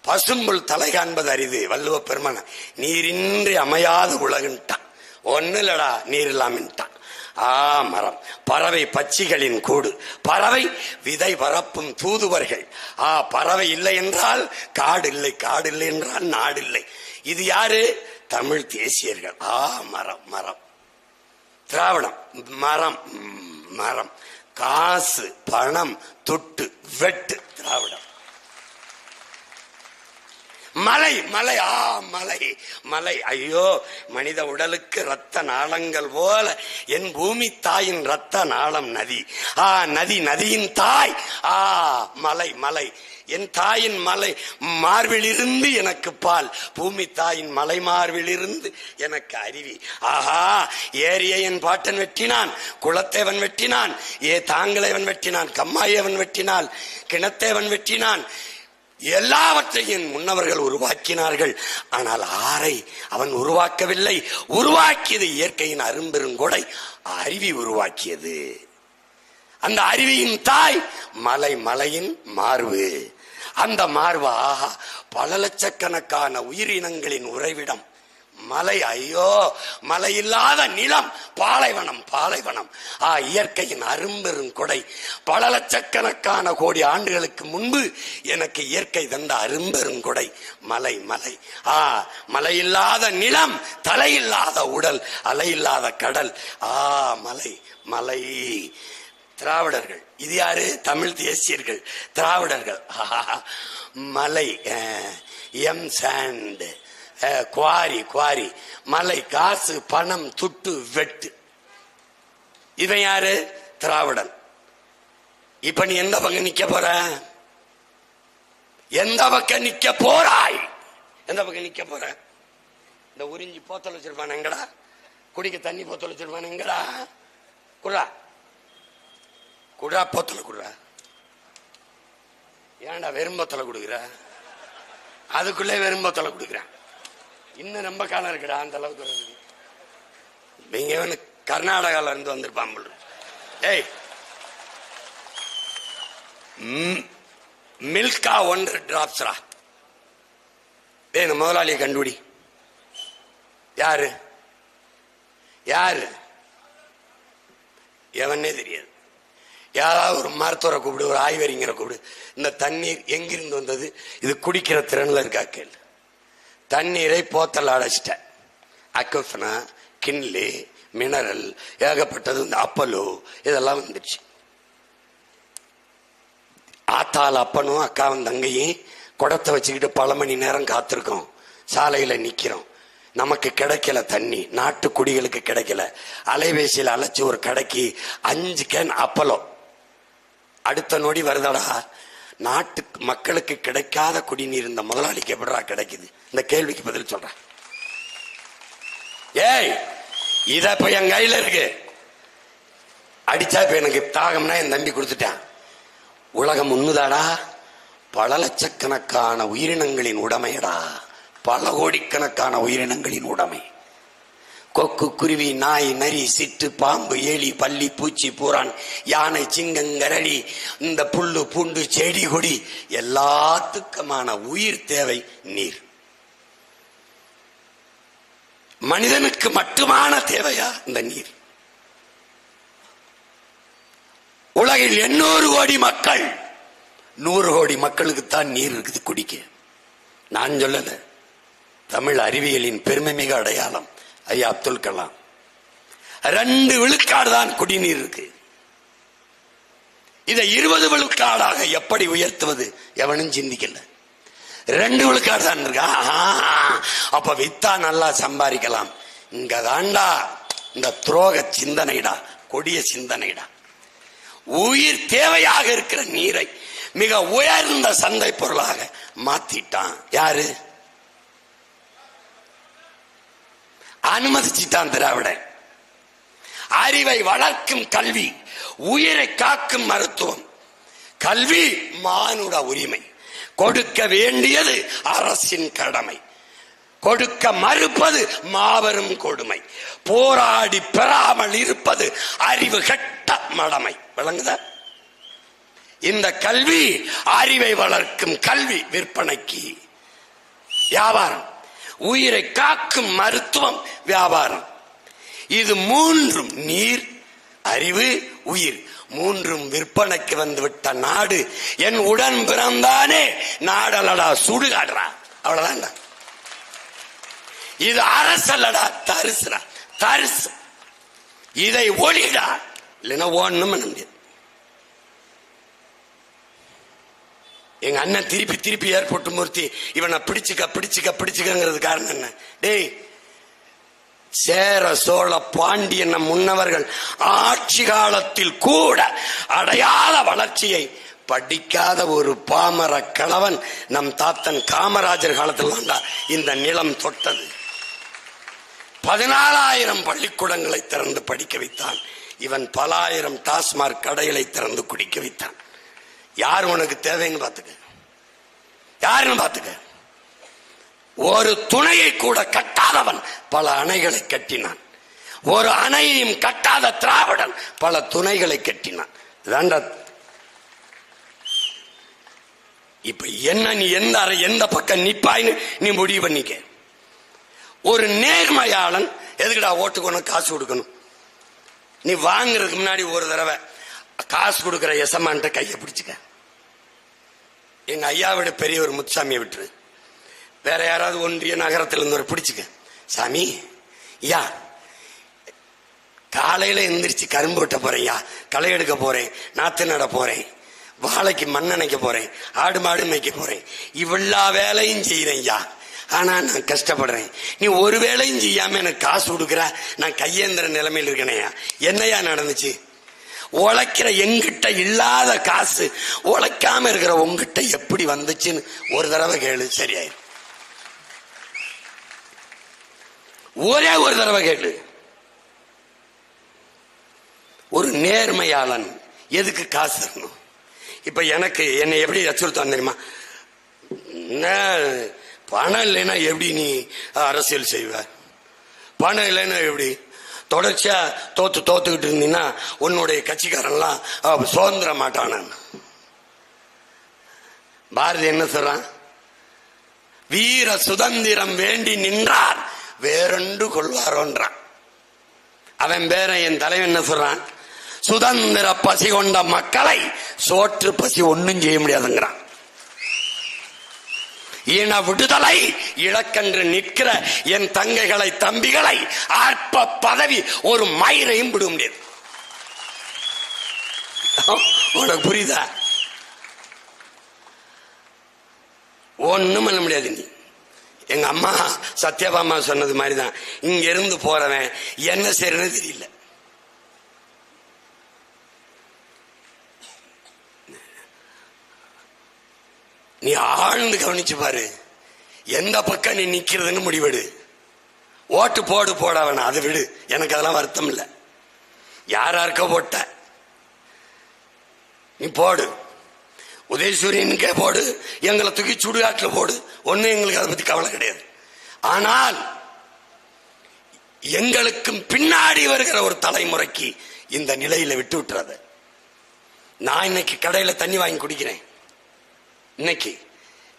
பசும்புல் தலை காண்பது அரிது. வள்ளுவ பெருமான நீரின்றி அமையாது உலகுன்ட்டான். ஒண்ணு இல்லடா, நீர் இல்லாமட்டான். மரம். பறவை பட்சிகளின் கூடு. பறவை விதை பரப்பும் தூதுவர்கள். பறவை இல்லை என்றால் காடு இல்லை, காடு இல்லை என்றால் நாடு இல்லை. இது யாரு? தமிழ் தேசியர்கள். மரம் மரம். திராவிடம் மரம் மரம். காசு பணம் துட்டு வெட்டு திராவிடம். மலை மலை மலை மலை. ஐயோ, மனித உடலுக்கு ரத்த நாளங்கள் போல என் பூமி தாயின் ரத்த நாளம் நதி. நதி நதியின் தாய். மலை மலை. என் தாயின் மலை மார்பிலிருந்து எனக்கு பால். பூமி தாயின் மலை மார்பிலிருந்து எனக்கு அருவி. ஏரியை என் பாட்டன் வெட்டினான், குளத்தேவன் வெட்டினான், தாங்களைவன் வெட்டினான், கம்மாயவன் வெட்டினான், கிணத்தேவன் வெட்டினான். எல்லாவற்றையும் முன்னவர்கள் உருவாக்கினார்கள். ஆனால் ஆரை அவன் உருவாக்கவில்லை. உருவாக்கியது இயற்கையின் அரும்பெருங்கொடை அருவி உருவாக்கியது. அந்த அருவியின் தாய் மலை, மலையின் மார்பு. அந்த மார்பு பல லட்சக்கணக்கான உயிரினங்களின் உறைவிடம் மலை. ஐயோ, மலை இல்லாத நிலம் பாலைவனம், பாலைவனம். இயற்கையின் அரும்பெரும் கொடை. பல லட்சக்கணக்கான கோடி ஆண்டுகளுக்கு முன்பு எனக்கு இயற்கை தந்த அரும்பெரும் கொடை மலை, மலை. மலை இல்லாத நிலம், தலையில்லாத உடல், அலையில்லாத கடல். மலை மலை. திராவிடர்கள். இது யாரு? தமிழ் தேசியர்கள். திராவிடர்கள். மலை எம் சாண்ட், குவாரி குவாரி. மலை காசு பணம் துட்டு வெட்டு. இவன் யாரு? திராவிடன். இப்ப நீ எந்த பக்கம் நிக்க போற? எந்த பக்கம் நிக்க போறாய்? எந்த பக்கம் நிக்க போற? இந்த உறிஞ்சி போத்தல் வச்சிருப்பான் எங்கடா? குடிக்க தண்ணி போத்தல் வச்சிருப்பான் எங்கடா? குடா குடா போத்தல குடுறா. ஏன்டா வெறும்போத்தலை கொடுக்குற? அதுக்குள்ளே வெறும்போத்தலை கொடுக்குறேன். இன்னும் ரொம்ப காலம் இருக்குடா அந்த அளவுக்கு. நீங்க கர்நாடகால இருந்து வந்திருப்பான். ஏய், மில்கா 1 டிராப்ஸ்ரா. இந்த முதலாளியை கண்டுபிடி. யாரு யாரு? எவனே தெரியாது. யாராவது ஒரு மருத்துவரை கூப்பிடு, ஒரு ஆய்வறிஞரை கூப்பிடு. இந்த தண்ணீர் எங்கிருந்து வந்தது? இது குடிக்கிற திறன்ல இருக்கா கேள்வி. தண்ணீரை போத்தல் அடைச்சிட்ட. அக்வஃபனா, கின்லி, மினரல் ஏகப்பட்டது. இந்த அப்பலோ இதெல்லாம் வந்துடுச்சு. ஆத்தாள் அப்பனும் அக்காவும் தங்கையும் குடத்தை வச்சுக்கிட்டு பல மணி நேரம் காத்திருக்கோம். சாலையில நிக்கிறோம். நமக்கு கிடைக்கல தண்ணி. நாட்டு குடிகளுக்கு கிடைக்கல. அலைபேசியில் அழைச்சி ஒரு கடைக்கு 5 கேன் அப்பலோ. அடுத்த நொடி வருதடா. நாட்டு மக்களுக்கு கிடைக்காத குடிநீர் இந்த முதலாளிக்கு எப்படா கிடைக்குது? இந்த கேள்விக்கு பதில் சொல்றேன். ஏய், இத இப்ப என் கையில இருக்கு. அடிச்சா இப்ப எனக்கு தாகம்னா என் தம்பி கொடுத்துட்டான். உலகம் உண்ணுதாடா. பல லட்சக்கணக்கான உயிரினங்களின் உடைமையடா. பல கோடிக்கணக்கான உயிரினங்களின் உடைமை. கொக்கு, குருவி, நாய், நரி, சிட்டு, பாம்பு, எலி, பல்லி, பூச்சி, பூரான், யானை, சிங்கங்கரடி, இந்த புல்லு பூண்டு செடி கொடி எல்லாத்துக்குமான உயிர் தேவை நீர். மனிதனுக்கு மட்டுமான தேவையா இந்த நீர்? உலகில் 800 கோடி மக்கள், 100 கோடி மக்களுக்குத்தான் நீர் இருக்குது குடிக்க. நான் சொல்லல, தமிழ் அறிவியலின் பெருமை மிக அடையாளம் ஐயா அப்துல் கலாம். 2 விழுக்காடு தான் குடிநீர் இருக்கு. இதை 20 விழுக்காடாக எப்படி உயர்த்துவது எவனும் சிந்திக்கல. 2 விழுக்காடு தான் இருக்கா. அப்ப வித்தா நல்லா சம்பாதிக்கலாம். இங்க தாண்டா இந்த துரோக சிந்தனைடா, கொடிய சிந்தனைடா. உயிர் தேவையாக இருக்கிற நீரை மிக உயர்ந்த சந்தை பொருளாக மாத்திட்டான். யாரு? அனுமதிச்சிட்டான் திராவிடன். அறிவை வளர்க்கும் கல்வி, உயிரை காக்கும் மருத்துவம். கல்வி மானுட உரிமை. கொடுக்க வேண்டியது அரசின் கடமை. கொடுக்க மறுப்பது மாபெரும் கொடுமை. போராடி பெறாமல் இருப்பது அறிவு கெட்ட மடமை. விளங்குதா? இந்த கல்வி அறிவை வளர்க்கும் கல்வி விற்பனைக்கு வியாபாரம். உயிரை காக்கும் மருத்துவம் வியாபாரம். இது 3ம் நீர், அறிவு, உயிர் மூன்றும் விற்பனைக்கு வந்து விட்ட நாடு என் உடன் பிறந்தானே நாடலடா சுடுகாடுறா. அவ்வளவுதான். இது அரசல்லடா, தரிசுடா, தரிசு. இதை ஒளிடா, இல்லைன்னா ஒண்ணும் பண்ண முடியாது. எங்க அண்ணன் திருப்பி திருப்பி ஏற்பட்டு மூர்த்தி இவனை பிடிச்சுக்க பிடிச்சுக்க பிடிச்சுக்கிறது காரணம் என்ன? டேய், சேர சோழ பாண்டியன் முன்னவர்கள் ஆட்சி காலத்தில் கூட அடையாத வளர்ச்சியை படிக்காத ஒரு பாமர கணவன் நம் தாத்தன் காமராஜர் காலத்தில் இந்த நிலம் தொட்டது. 14,000 பள்ளிக்கூடங்களை திறந்து படிக்க வைத்தான். இவன் பல ஆயிரம் டாஸ்மாக் கடைகளை திறந்து குடிக்க வைத்தான். யார் உனக்கு தேவைன்னு பாத்துக்க, யாருன்னு பாத்துக்க. ஒரு துணையை கூட கட்டாதவன் பல அணைகளை கட்டினான். ஒரு அணையையும் கட்டாத திராவிடன் பல துணைகளை கட்டினான். இப்ப என்ன, நீ எந்த பக்கம் நிப்பாயின்னு நீ முடிவு பண்ணிக்க. ஒரு நேர்மையாளன் எதுக்குடா ஓட்டுக்கு உனக்கு காசு கொடுக்கணும்? நீ வாங்குறதுக்கு முன்னாடி ஒரு தடவை காசு கொடுக்கிற எசமான்ட்ட கையை பிடிச்சுக்க. எங்க ஐயாவோட பெரியவர் முத்துசாமியை விட்டுரு, வேற யாராவது ஒன்றிய நகரத்தில் இருந்து ஒரு பிடிச்சுக்க. சாமி, யா காலையில எந்திரிச்சு கரும்பு வெட்ட போறேன், களை எடுக்க போறேன், நாத்து நட போறேன், வாழைக்கு மண்ணணைக்க போறேன், ஆடு மாடு மேய்க்க போறேன், இவ்வளா வேலையும் செய்யறேன் யா. ஆனா நான் கஷ்டப்படுறேன். நீ ஒரு வேலையும் செய்யாம எனக்கு காசு கொடுக்குற, நான் கையேந்திர நிலைமையில் இருக்கணையா? என்னையா நடந்துச்சு? உழைக்கிற எங்கிட்ட இல்லாத காசு உழைக்காம இருக்கிற உங்ககிட்ட எப்படி வந்துச்சுன்னு ஒரு தடவை கேளு, சரியாயிரு. ஒரே ஒரு தடவை கேளு. ஒரு நேர்மையாளன் எதுக்கு காசு தரணும்? இப்ப எனக்கு என்னை எப்படி அச்சுறுத்தான் தெரியுமா? பணம் இல்லைன்னா எப்படி நீ அரசியல் செய்வ? பணம் இல்லைன்னா எப்படி? தொடர்ச்சியா தோத்துக்கிட்டு இருந்தீங்கன்னா உன்னுடைய கட்சிக்காரன்லாம் சுதந்திர மாட்டான. பாரதி என்ன சொல்றான்? வீர சுதந்திரம் வேண்டி நின்றார் வேறொன்று கொள்வாரோன்றான். அவன் பேர என் தலைவன் என்ன சொல்றான்? சுதந்திர பசி கொண்ட மக்களை சோற்று பசி ஒன்னும் செய்ய முடியாதுங்கிறான். இன விடுதலை இலக்கென்று நிற்கிற என் தங்கைகளை தம்பிகளை அற்ப பதவி ஒரு மயிரையும் விட முடியாது. உனக்கு புரியுதா? ஒண்ணும் பண்ண முடியாது. நீ எங்க அம்மா சத்யபாமா சொன்னது மாதிரிதான், இங்க இருந்து போறவன் என்ன செய்யறது தெரியல. நீ ஆழ்ந்து கவனிச்சு பாரு, எந்த பக்கம் நீ நிக்கிறதுன்னு முடிவெடு. ஓட்டு போடவன அதை விடு, எனக்கு அதெல்லாம் வருத்தம் இல்லை. யாராருக்க போட்ட நீ போடு, உதயசூரியனுக்கே போடு, எங்களை தூக்கி சுடுகாட்டில் போடு, ஒன்னும் எங்களுக்கு அதை பத்தி கவலை கிடையாது. ஆனால் எங்களுக்கும் பின்னாடி வருகிற ஒரு தலைமுறைக்கு இந்த நிலையில விட்டு விட்டுறது. நான் இன்னைக்கு கடையில தண்ணி வாங்கி குடிக்கிறேன், இன்னைக்கு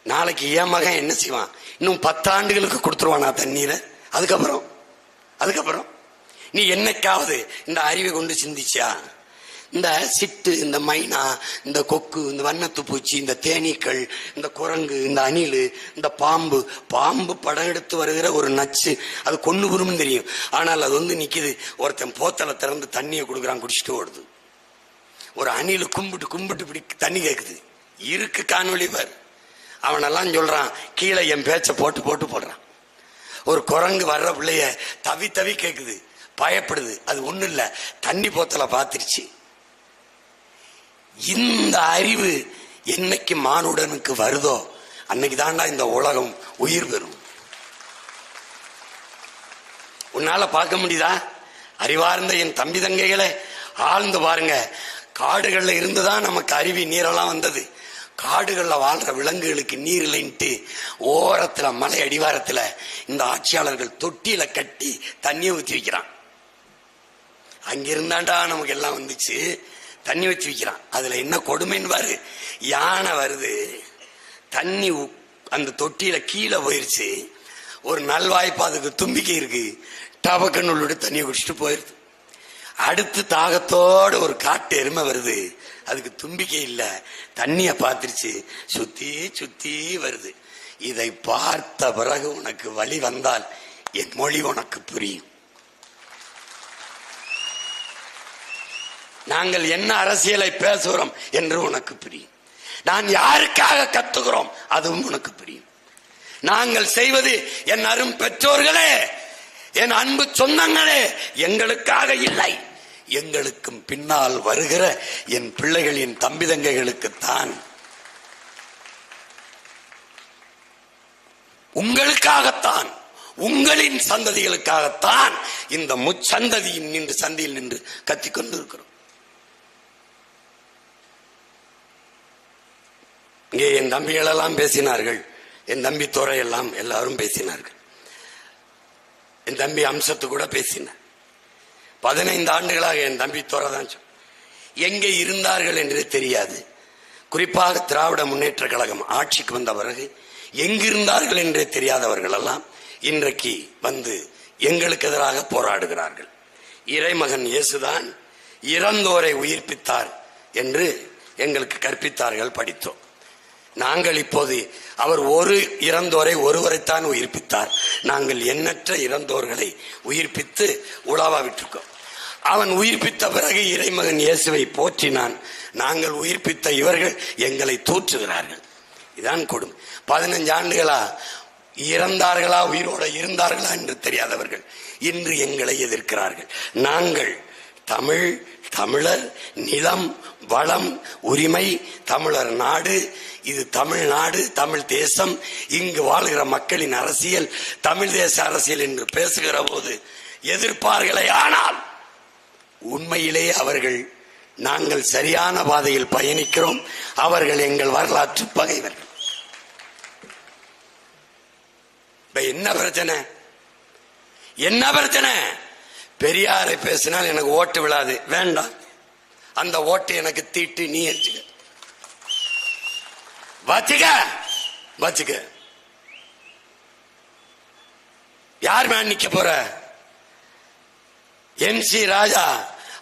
நாளைக்கு என் மகன் என்ன செய்வான்? இன்னும் 10 ஆண்டுகளுக்கு கொடுத்துருவானா தண்ணீரை? அதுக்கப்புறம் நீ என்னைக்காவது இந்த அறிவை கொண்டு சிந்திச்சா? இந்த சிட்டு, இந்த மைனா, இந்த கொக்கு, இந்த வண்ணத்து பூச்சி, இந்த தேனீக்கள், இந்த குரங்கு, இந்த அணில், இந்த பாம்பு படம் எடுத்து வருகிற ஒரு நச்சு, அது கொண்டு வரும்னு தெரியும். ஆனால் அது வந்து நிக்குது. ஒருத்தன் போத்தலை திறந்து தண்ணியை கொடுக்குறான், குடிச்சிட்டு ஓடுது. ஒரு அணில் கும்பிட்டு இப்படி தண்ணி கேட்குது. இருக்கு காணொளி பார். அவனெல்லாம் சொல்றான், கீழே என் பேச்ச போடுறான். ஒரு குரங்கு வர்ற பிள்ளைய தவி கேக்குது, பயப்படுது. அது ஒண்ணு இல்ல, தண்ணி போத்தல பாத்துருச்சு. இந்த அறிவு என்னைக்கு மானுடனுக்கு வருதோ அன்னைக்கு தாண்டா இந்த உலகம் உயிர் பெறும். உன்னால பார்க்க முடியுதா? அறிவார்ந்த என் தம்பி தங்கைகளை ஆழ்ந்து பாருங்க. காடுகள்ல இருந்துதான் நமக்கு அருவி நீரெல்லாம் வந்தது. காடுகள்ல வாழ்ற விலங்குகளுக்கு நீர் இல்லைன்ட்டு ஓரத்துல மலை அடிவாரத்துல இந்த ஆட்சியாளர்கள் தொட்டியில கட்டி தண்ணியை ஊற்றி வைக்கிறான். அங்கிருந்தாண்டா நமக்கு எல்லாம் வந்துச்சு, தண்ணி வச்சு வைக்கிறான். அதுல என்ன கொடுமைன்னு பாரு. யானை வருது, தண்ணி அந்த தொட்டியில கீழே போயிருச்சு. ஒரு நல்வாய்ப்பு அதுக்கு தும்பிக்கை இருக்கு, டபக்கன்னு தண்ணியை குடிச்சிட்டு போயிருது. அடுத்து தாகத்தோட ஒரு காட்டு எருமை வருது, அதுக்கு தும்பிக்கை இல்ல, தண்ணிய பாத்துருச்சு, சுத்தி சுத்தி வருது. இதை பார்த்த பிறகு உனக்கு வழி வந்தால் என் மொழி உனக்கு புரியும். நாங்கள் என்ன அரசியலை பேசுகிறோம் என்று உனக்கு புரியும். நான் யாருக்காக கத்துகிறோம் அதுவும் உனக்கு புரியும். நாங்கள் செய்வது என் அரும் பெற்றோர்களே, என் அன்பு சொந்தங்களே, எங்களுக்காக இல்லை, எங்களுக்கும் பின்னால் வருகிற என் பிள்ளைகளின் தம்பி தங்கைகளுக்குத்தான், உங்களுக்காகத்தான், உங்களின் சந்ததிகளுக்காகத்தான் இந்த முச்சந்ததியின் நின்று சந்தியில் நின்று கத்திக் கொண்டிருக்கிறோம். இங்கே என் தம்பிகள் எல்லாம் பேசினார்கள், என் தம்பி துறை எல்லாம் எல்லாரும் பேசினார்கள், என் தம்பி அம்சத்து கூட பேசினார். 15 ஆண்டுகளாக என் தம்பி துறை தான் எங்கே இருந்தார்கள் என்று தெரியாது. குறிப்பாக திராவிட முன்னேற்ற கழகம் ஆட்சிக்கு வந்த பிறகு எங்கிருந்தார்கள் என்றே தெரியாதவர்கள் எல்லாம் இன்றைக்கு வந்து எங்களுக்கு எதிராக போராடுகிறார்கள். இறைமகன் இயேசுதான் இறந்தோரை உயிர்ப்பித்தார் என்று எங்களுக்கு கற்பித்தார்கள், படித்தோம். நாங்கள் இப்போது அவர் ஒரு இறந்தோரை ஒருவரைத்தான் உயிர்ப்பித்தார், நாங்கள் எண்ணற்ற இறந்தோர்களை உயிர்ப்பித்து உலாவா விட்டிருக்கோம். அவன் உயிர்ப்பித்த பிறகு இறைமகன் இயேசுவை போற்றினான், நாங்கள் உயிர்ப்பித்த இவர்கள் எங்களை தூற்றுகிறார்கள். இதான் கொடுமை. 15 ஆண்டுகளா இறந்தார்களா உயிரோட இருந்தார்களா என்று தெரியாதவர்கள் இன்று எங்களை எதிர்க்கிறார்கள். நாங்கள் தமிழ், தமிழர், நிலம், வளம், உரிமை, தமிழர் நாடு, இது தமிழ்நாடு, தமிழ் தேசம், இங்கு வாழ்கிற மக்களின் அரசியல் தமிழ் தேச அரசியல் என்று பேசுகிற போது எதிர்ப்பார்களே. ஆனால் உண்மையிலேயே அவர்கள் நாங்கள் சரியான பாதையில் பயணிக்கிறோம், அவர்கள் எங்கள் வரலாற்று பகைவர்கள். என்ன பிரச்சனை? என்ன பிரச்சனை? பெரியாரை பேசினால் எனக்கு ஓட்டு விழாது, வேண்டாம், அந்த ஓட்டு எனக்கு தீட்டு, நீ வச்சுக்க. யார் மேல் நிக்க போற? MC ராஜா,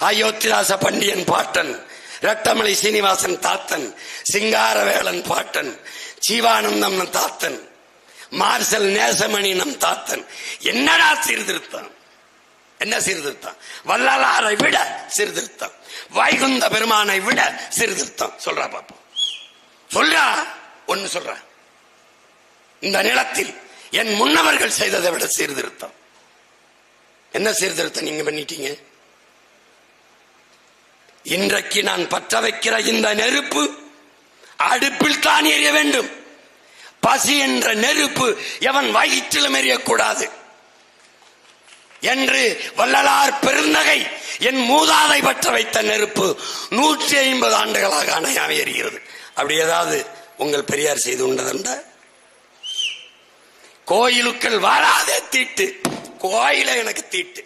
அயோத்திதாச பண்டியன் பாட்டன், ரட்டமலை சீனிவாசன் தாத்தன், சிங்காரவேலன் பாட்டன், ஜீவானந்தம் தாத்தன், மார்சல் நேசமணி நம் தாத்தன். என்னடா சீர்திருத்தம்? என்ன சீர்திருத்தம்? வள்ளலாரை விட சீர்திருத்தம், வைகுந்த பெருமானை விட சீர்திருத்தம். சொல்றா பாப்போம், சொல்றா. ஒன்னு சொல்ற, இந்த நிலத்தில் என் முன்னவர்கள் செய்ததை விட சீர்திருத்தம். என்ன சீர்திருத்தம் நீங்க பண்ணிட்டீங்க? இன்றைக்கு நான் பற்ற வைக்கிற இந்த நெருப்பு அடுப்பில் தான் எரிய வேண்டும். பசி என்ற நெருப்பு எவன் வயிற்றிலும் எரியக்கூடாது என்று வள்ளலார் பெருந்தகை என் மூதாதை பற்ற வைத்த நெருப்பு 150 ஆண்டுகளாக அணையாம எரிகிறது. அப்படி ஏதாவது உங்கள் பெரியார் செய்து கொண்டதுண்டா? கோயிலுக்கள் வராதே தீட்டு, கோயில எனக்கு தீட்டு.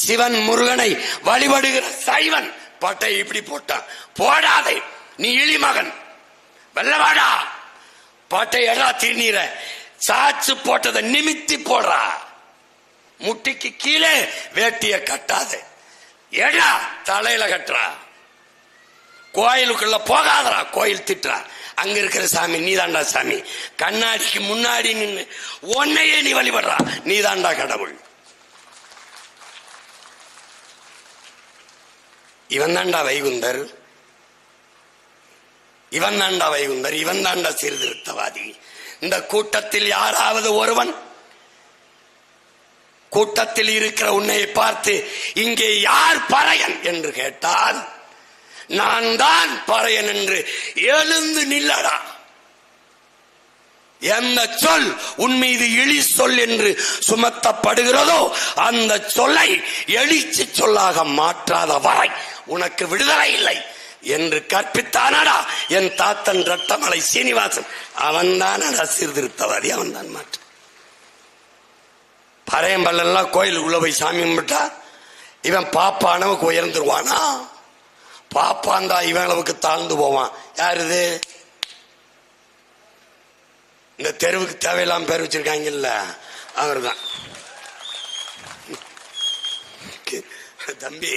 சிவன் முருகனை வழிபடுகிற சைவன் பட்டை இப்படி போட்டான், போடாதே, நீ இழிமகன், வெள்ளவாடா, பாட்டை எடா திருநீர சாச்சு போட்டதை நிமித்தி போடுறா, முட்டிக்கு கீழே வேட்டிய கட்டாத எடா தலையில கட்டுறா, கோயிலுக்குள்ள போகாதரா, கோயில் திட்டுறா, அங்க இருக்கிற சாமி நீதாண்டா சாமி, கண்ணாடிக்கு முன்னாடி நின்று உன்னையே நீ வழிபடுறா, நீதாண்டா கடவுள். இவன் தாண்டா வைகுந்தர், இவன் தாண்டா வைகுந்தர், இவன் தாண்டா சீர்திருத்தவாதி. இந்த கூட்டத்தில் யாராவது ஒருவன் கூட்டத்தில் இருக்கிற உன்னை பார்த்து இங்கே யார் பறையன் என்று கேட்டால் நான் தான் பறையன் என்று எழுந்து நில்லடா. எந்த சொல் உன் மீது இழி சொல் என்று சுமத்தப்படுகிறதோ அந்த சொல்லை எழுச்சி சொல்லாக மாற்றாத வரை உனக்கு விடுதலை இல்லை என்று கற்பித்தானடா என் தாத்தன் ரட்டமலை சீனிவாசன். அவன் தான் சீர்திருத்தவாதி, அவன் தான் மாற்ற. பறையம்பல்லாம் கோயில் உள்ள போய் சாமி கும்பிட்டா இவன் பாப்பானவுக்கு உயர்ந்துருவானா? பாப்பாந்தா இவன் அளவுக்கு தாழ்ந்து போவான். யாருது? இந்த தெருவுக்கு தேவையில்லாம பேர் வச்சிருக்காங்கல்ல, அவர் தான். தம்பி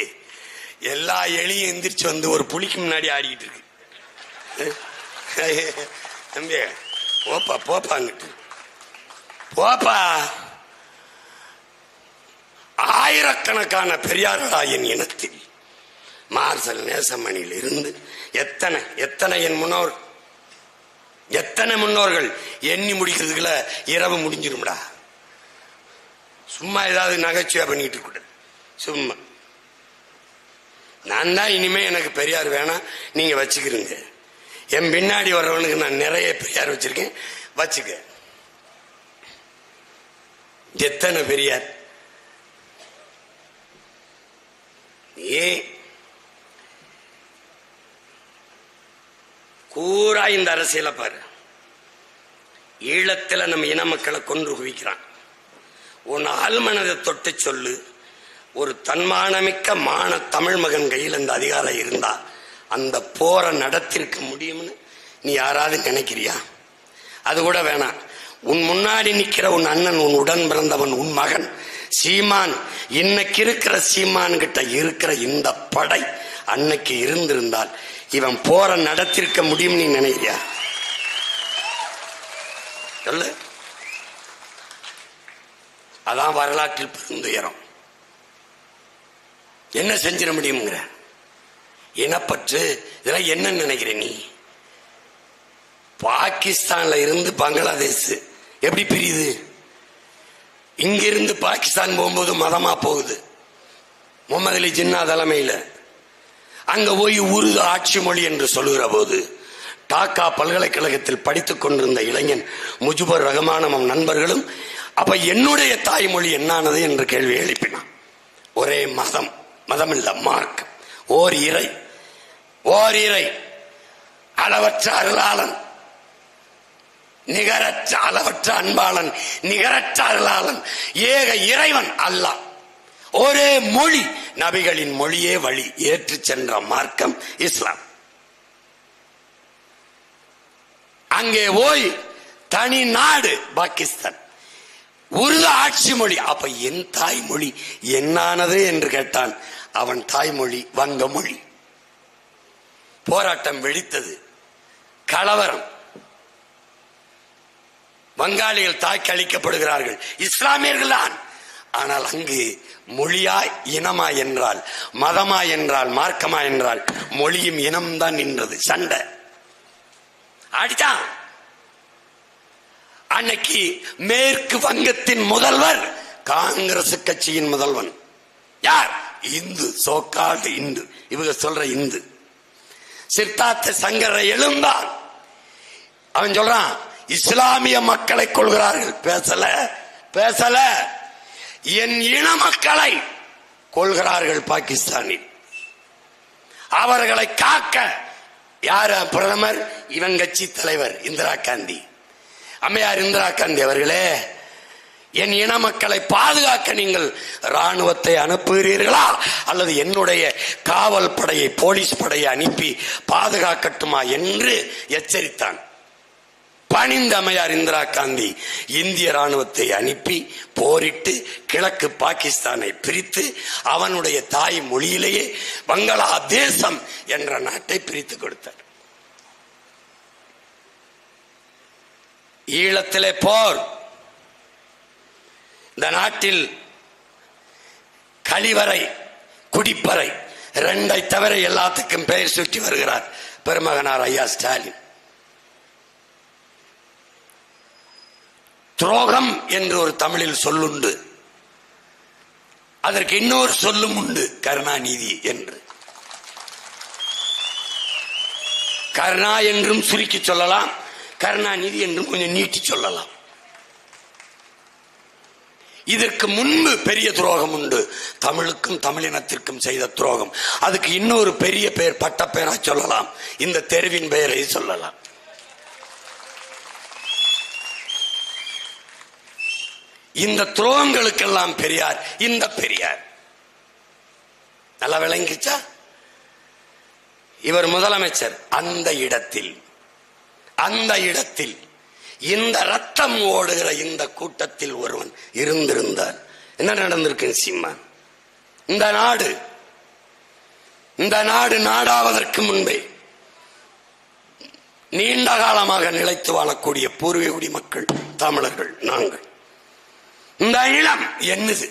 எல்லா எலியும் எந்திரிச்சு வந்து ஒரு புலிக்கு முன்னாடி ஆடிக்கிட்டு இருக்கு. தம்பி போப்பா போப்பாங்கிட்டு போப்பா. ஆயிரக்கணக்கான பெரியார்களாயின் இனத்தில் மார்சல் நேசமணியில் இருந்து எத்தனை எத்தனை என் முன்னோர் எத்தனை முன்னோர்கள் எண்ணி முடிக்கிறதுக்குள்ள இரவு முடிஞ்சிரும்டா. சும்மா ஏதாவது நகைச்சுவை பண்ணிட்டு இருக்க சும்மா. நான் தான் இனிமே எனக்கு பெரியார் வேணாம், நீங்க வச்சுக்கிறீங்க. என் பின்னாடி வர்றவனுக்கு நான் நிறைய பெரியார் வச்சிருக்கேன், வச்சுக்க. எத்தனை பெரியார்? ஏன் கூறா இந்த அரசியலை பாரு. ஈழத்தில் நம்ம இன மக்களை கொன்று குவிக்கிறான். உன் ஆழ்மனதை தொட்டு சொல்லு. ஒரு தன்மானமிக்க தமிழ் மகன் கையில் அந்த அதிகாரம் இருந்தா அந்த போரை நடத்திருக்க முடியும்னு நீ யாராவது நினைக்கிறியா? அது கூட வேணாம். உன் முன்னாடி நிக்கிற உன் அண்ணன், உன் உடன் பிறந்தவன், உன் மகன் சீமான், இன்னைக்கு இருக்கிற சீமான் கிட்ட இருக்கிற இந்த படை அன்னைக்கு இருந்திருந்தால் இவன் போரை நடத்திருக்க முடியும் நீ நினைக்கிறியா? சொல்லு. அதான் வரலாற்றில் பெருந்துயரம். என்ன செஞ்சிட முடியுங்கிற இனப்பற்று. இதெல்லாம் என்ன நினைக்கிற நீ? பாகிஸ்தான்ல இருந்து பங்களாதேஷ் எப்படி பிரியுது? இங்கிருந்து பாகிஸ்தான் போகும்போது மதமா போகுது. முகமது அலி ஜின்னா தலைமையில அங்க போய் உருது ஆட்சி மொழி என்று சொல்லுகிற போது டாக்கா பல்கலைக்கழகத்தில் படித்துக் கொண்டிருந்த இளைஞன் முஜிபுர் ரஹ்மானும் நண்பர்களும் அப்ப என்னுடைய தாய்மொழி என்னானது என்று கேள்வி எழுப்பினான். ஒரே மதம், மதம் இல்ல மார்க்கம், ஓர் இறை, ஓர் இறை, அளவற்ற அருளாளன், நிகரற்ற அளவற்ற அன்பாளன், நிகரற்ற அருளாளன், ஏக இறைவன் அல்லாஹ். ஒரே மொழி, நபிகளின் மொழியே வழி, ஏற்று சென்ற மார்க்கம் இஸ்லாம். அங்கே போய் தனி நாடு பாகிஸ்தான், உருது ஆட்சி மொழி. அப்ப என் தாய்மொழி என்னானது என்று கேட்டான். அவன் தாய்மொழி வங்க மொழி. போராட்டம் வெடித்தது, கலவரம். வங்காளிகள் தாக்கி அளிக்கப்படுகிறார்கள், இஸ்லாமியர்கள் தான். ஆனால் அங்கு மொழியா இனமா என்றால், மதமா என்றால், மார்க்கமா என்றால் மொழியும் இனம்தான் நின்றது. சண்டை அடித்தான். அன்னைக்கு மேற்கு வங்கத்தின் முதல்வர் காங்கிரஸ் கட்சியின் முதல்வன் யார்? இந்து, சோக்கால்டு இந்து. இவங்க சொல்ற இந்து சித்தார்த்த சங்கரை எழுந்தான். அவன் சொல்றான் இஸ்லாமிய மக்களை கொள்கிறார்கள். பேசல என் இன மக்களை கொள்கிறார்கள் பாகிஸ்தானில். அவர்களை காக்க யார் பிரதமர்? இவன் கட்சி தலைவர் இந்திரா காந்தி. அம்மையார் இந்திரா காந்தி அவர்களே, என் இன மக்களை பாதுகாக்க நீங்கள் ராணுவத்தை அனுப்புகிறீர்களா அல்லது என்னுடைய காவல் படையை, போலீஸ் படையை அனுப்பி பாதுகாக்கட்டுமா என்று எச்சரித்தான். பணிந்த அம்மையார் இந்திரா காந்தி இந்திய ராணுவத்தை அனுப்பி போரிட்டு கிழக்கு பாகிஸ்தானை பிரித்து அவனுடைய தாய் மொழியிலேயே பங்களாதேசம் என்ற நாட்டை பிரித்து கொடுத்தார். ஈழத்திலே போர். இந்த நாட்டில் கழிவறை, குடிப்பறை ரெண்டை தவிர எல்லாத்துக்கும் பெயர் சுற்றி வருகிறார் பெருமகனார் ஐயா ஸ்டாலின். துரோகம் என்று ஒரு தமிழில் சொல்லுண்டு, அதற்கு இன்னொரு சொல்லும் உண்டு, கருணாநிதி என்று. கருணா என்றும் சுருக்கி சொல்லலாம், கருணாநிதி என்றும் கொஞ்சம் நீட்டி சொல்லலாம். இதற்கு முன்பு பெரிய துரோகம் உண்டு, தமிழுக்கும் தமிழினத்திற்கும் செய்த துரோகம். அதுக்கு இன்னொரு பெரிய பெயர், பட்ட பெயரா சொல்லலாம், இந்த தெருவின் பெயரை சொல்லலாம். இந்த துரோகங்களுக்கெல்லாம் பெரியார், இந்த பெரியார் நல்லா விளங்கிச்சா? இவர் முதலமைச்சர். அந்த இடத்தில் இந்த ரத்தம் ஓடுகிற இந்த கூட்டத்தில் ஒருவன் இருந்திருந்தார் என்ன நடந்திருக்கு? சீமான். இந்த நாடு இந்த நாடு நாடாவதற்கு முன்பே நீண்ட காலமாக நிலைத்து வாழக்கூடிய பூர்வீக குடிமக்கள் தமிழர்கள் நாங்கள். இந்த இளம் என்னது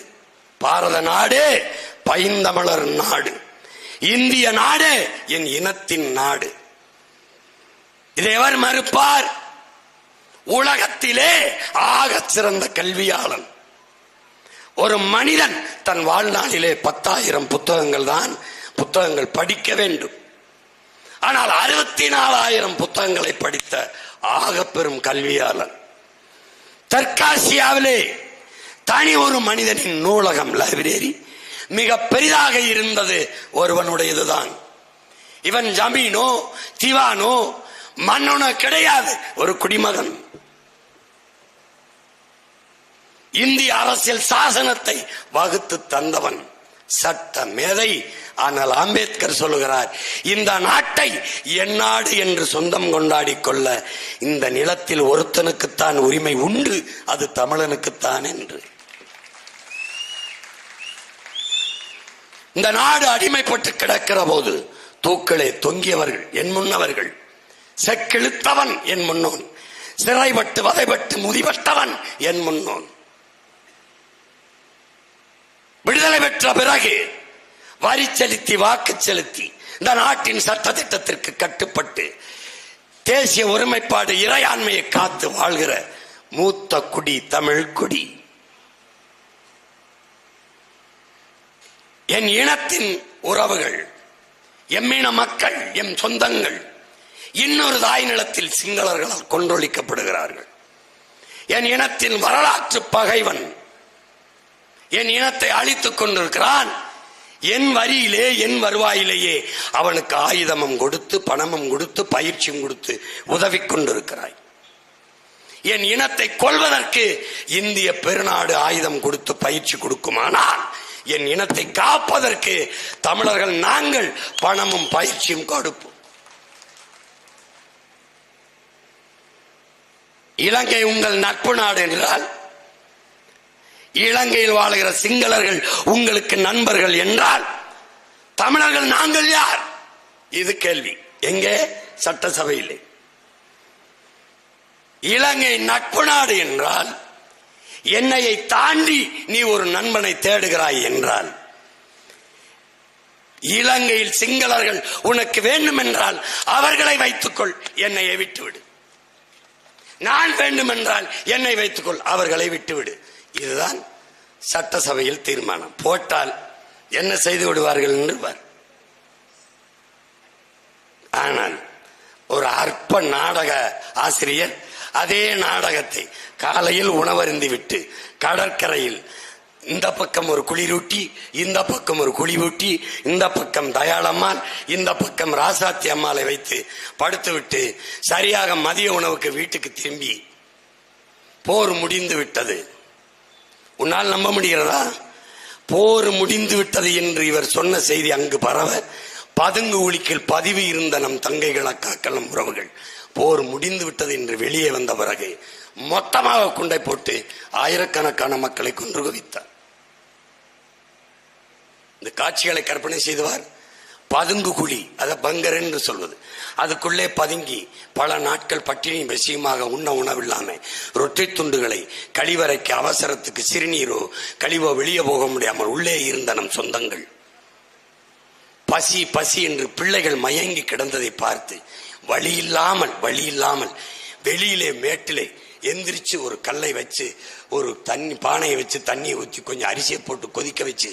பாரத நாடு, பைந்தமிழர் நாடு, இந்திய நாடு, என் இனத்தின் நாடு. இதை எவர் மறுப்பார்? உலகத்திலே ஆக சிறந்த கல்வியாளன் ஒரு மனிதன் தன் வாழ்நாளிலே 10,000 புத்தகங்கள் படிக்க வேண்டும். ஆனால் 64,000 புத்தகங்களை படித்த ஆக பெரும் கல்வியாளன். தெற்காசியாவிலே தனி ஒரு மனிதனின் நூலகம், லைப்ரரி மிக பெரிதாக இருந்தது ஒருவனுடையதுதான். இவன் ஜமீனோ திவானோ மன்னனோ கிடையாது, ஒரு குடிமகன். இந்திய அரசியல் சாசனத்தை வகுத்து தந்தவன், சட்ட மேதை. ஆனால் அம்பேத்கர் சொல்லுகிறார், இந்த நாட்டை என் நாடு என்று சொந்தம் கொண்டாடி கொள்ள இந்த நிலத்தில் ஒருத்தனுக்குத்தான் உரிமை உண்டு, அது தமிழனுக்குத்தான் என்று. இந்த நாடு அடிமைப்பட்டு கிடக்கிற போது தூக்களே தொங்கியவர்கள் என் முன்னவர்கள், செக்கிழுத்தவன் என் முன்னோன், சிறைப்பட்டு வதைப்பட்டு முதிபட்டவன் என் முன்னோன். விடுதலை பெற்ற பிறகு வரி செலுத்தி வாக்கு செலுத்தி இந்த நாட்டின் சட்ட திட்டத்திற்கு கட்டுப்பட்டு தேசிய ஒருமைப்பாடு இறையாண்மையை காத்து வாழ்கிற மூத்த குடி தமிழ் குடி. என் இனத்தின் உறவுகள், எம்மின மக்கள், எம் சொந்தங்கள் இன்னொரு தாய் நிலத்தில் சிங்களர்களால் கொன்றொழிக்கப்படுகிறார்கள். என் இனத்தின் வரலாற்று பகைவன் என் இனத்தை அழித்துக் கொண்டிருக்கிறான். என் வரியிலே என் வருவாயிலேயே அவனுக்கு ஆயுதமும் கொடுத்து பணமும் கொடுத்து பயிற்சியும் கொடுத்து உதவி கொண்டிருக்கிறாய். என் இனத்தை கொல்வதற்கு இந்திய பெருநாடு ஆயுதம் கொடுத்து பயிற்சி கொடுக்குமானால் என் இனத்தை காப்பதற்கு தமிழர்கள் நாங்கள் பணமும் பயிற்சியும் கொடுப்போம். இலங்கை உங்கள் நட்பு நாடு என்றால், இலங்கையில் வாழ்கிற சிங்களர்கள் உங்களுக்கு நண்பர்கள் என்றால், தமிழர்கள் நாங்கள் யார்? இது கேள்வி. எங்கே? சட்டசபையிலே. இலங்கை நட்பு நாடு என்றால், என்னையை தாண்டி நீ ஒரு நண்பனை தேடுகிறாய் என்றால், இலங்கையில் சிங்களர்கள் உனக்கு வேண்டும் என்றால் அவர்களை வைத்துக்கொள், என்னையை விட்டுவிடு. நான் வேண்டும் என்றால் என்னை வைத்துக்கொள், அவர்களை விட்டுவிடு. இதுதான் சட்டசபையில் தீர்மானம். போட்டால் என்ன செய்து விடுவார்கள் என்று. ஆனால் ஒரு அற்ப நாடக ஆசிரியர் அதே நாடகத்தை காலையில் உணவருந்தி விட்டு கடற்கரையில் இந்த பக்கம் ஒரு குளிரூட்டி, இந்த பக்கம் ஒரு குழிவூட்டி, இந்த பக்கம் தயாளம்மாள், இந்த பக்கம் ராசாத்தி அம்மாளை வைத்து படுத்துவிட்டு சரியாக மதிய உணவுக்கு வீட்டுக்கு திரும்பி போர் முடிந்து விட்டது. உன்னால் நம்ப முடிகிறதா? போர் முடிந்து விட்டது என்று இவர் சொன்ன செய்தி அங்கு பரவ, பதுங்கு உளிக்கில் பதிவு இருந்த நம் தங்கைகள், அக்காக்கள், நம் உறவுகள் போர் முடிந்து விட்டது என்று வெளியே வந்த பிறகு மொத்தமாக குண்டை போட்டு ஆயிரக்கணக்கான மக்களை கொன்று குவித்தார். இந்த காட்சிகளை கற்பனை செய்துவார். பதுங்கு குழி, அதை பங்கர் என்று சொல்வது, அதுக்குள்ளே பதுங்கி பல நாட்கள் பட்டினி பசியுமாக உண்ண உணவில்லாம ரொட்டி துண்டுகளை கழிவறைக்கு அவசரத்துக்கு சிறுநீரோ கழிவோ வெளியே போக முடியாமல் உள்ளே இருந்த நம் சொந்தங்கள் பசி பசி என்று பிள்ளைகள் மயங்கி கிடந்ததை பார்த்து வழி இல்லாமல் வெளியிலே மேட்டிலே எந்திரிச்சு ஒரு கல்லை வச்சு ஒரு தண்ணி பானையை வச்சு தண்ணியை ஊற்றி கொஞ்சம் அரிசியை போட்டு கொதிக்க வச்சு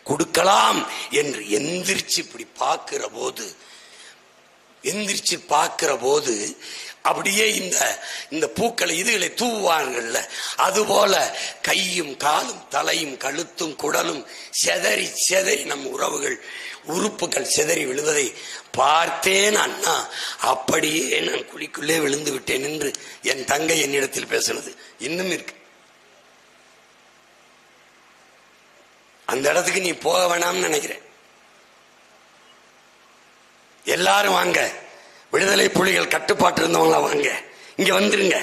கொடுக்கலாம் என்று எந்திரிச்சு இப்படி பார்க்கிற போது அப்படியே இந்த பூக்களை இதுகளை தூவாங்கள்ல, அதுபோல கையும் காலும் தலையும் கழுத்தும் குடலும் செதறி நம் உறவுகள் உறுப்புகள் செதறி விழுவதை பார்த்தேன் அண்ணா. அப்படியே நான் குழிக்குள்ளே விழுந்து விட்டேன் என்று என் தங்கை என்னிடத்தில் பேசினது இன்னும் இருக்கு. அந்த இடத்துக்கு நீ போக வேணாம்னு நினைக்கிறேன். எல்லாரும் வாங்க, விடுதலை புலிகள் கட்டுப்பாட்டு இருந்தவங்களா வாங்க, இங்க வந்துருங்க,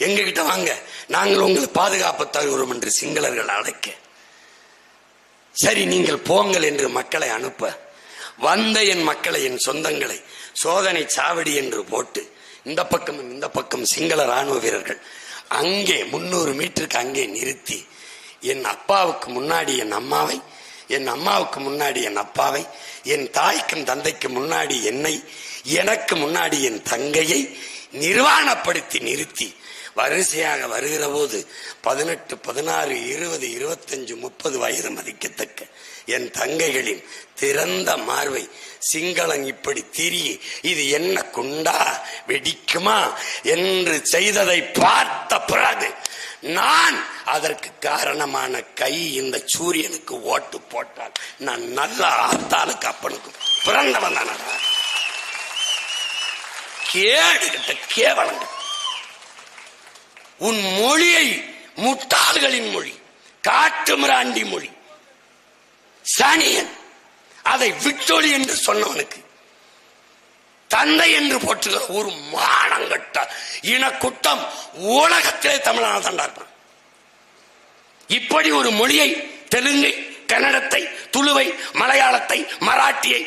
எங்க கிட்ட வாங்க, நாங்கள் உங்களை பாதுகாப்பு தருகிறோம் என்று சிங்களர்கள் அழைக்க, சரி நீங்கள் போங்கள் என்று மக்களை அனுப்ப வந்த என் மக்களை, என் சொந்தங்களை சோதனை சாவடி என்று போட்டு இந்த பக்கம் இந்த பக்கம் சிங்கள ராணுவ வீரர்கள் அங்கே 300 மீட்டருக்கு அங்கே நிறுத்தி என் அப்பாவுக்கு முன்னாடி என் அம்மாவை, என் அம்மாவுக்கு முன்னாடி என் அப்பாவை, என் தாய்க்கும் தந்தைக்கு முன்னாடி என்னை, எனக்கு முன்னாடி என் தங்கையை நிர்வாணப்படுத்தி நிறுத்தி வரிசையாக வருகிற போது 18, 16, 20, 25, 30 வயது மதிக்கத்தக்க என் தங்கைகளின் திறந்த மார்பை சிங்களன் இப்படி திரி இது என்ன குண்டா வெடிக்குமா என்று செய்ததை பார்த்த பிறகு நான் அதற்கு காரணமான கை இந்த சூரியனுக்கு ஓட்டு போட்டால் நான் நல்ல ஆத்தாளுக்கு அப்பனுக்கு பிறந்தவன் தானடா. கேடுகிட்ட கேவலங்க. உன் மொழியை முட்டாள்களின் மொழி, காட்டு மிராண்டி மொழி, சனியன், அதை விட்டொழி என்று சொன்னவனுக்கு தந்தை என்று போற்றுகிற ஒரு மானங்கட்ட இனக்குட்டம் உலகத்திலே தமிழான தண்டார்ப்பான். இப்படி ஒரு மொழியை, தெலுங்கை, கன்னடத்தை, துளுவை, மலையாளத்தை, மராட்டியை,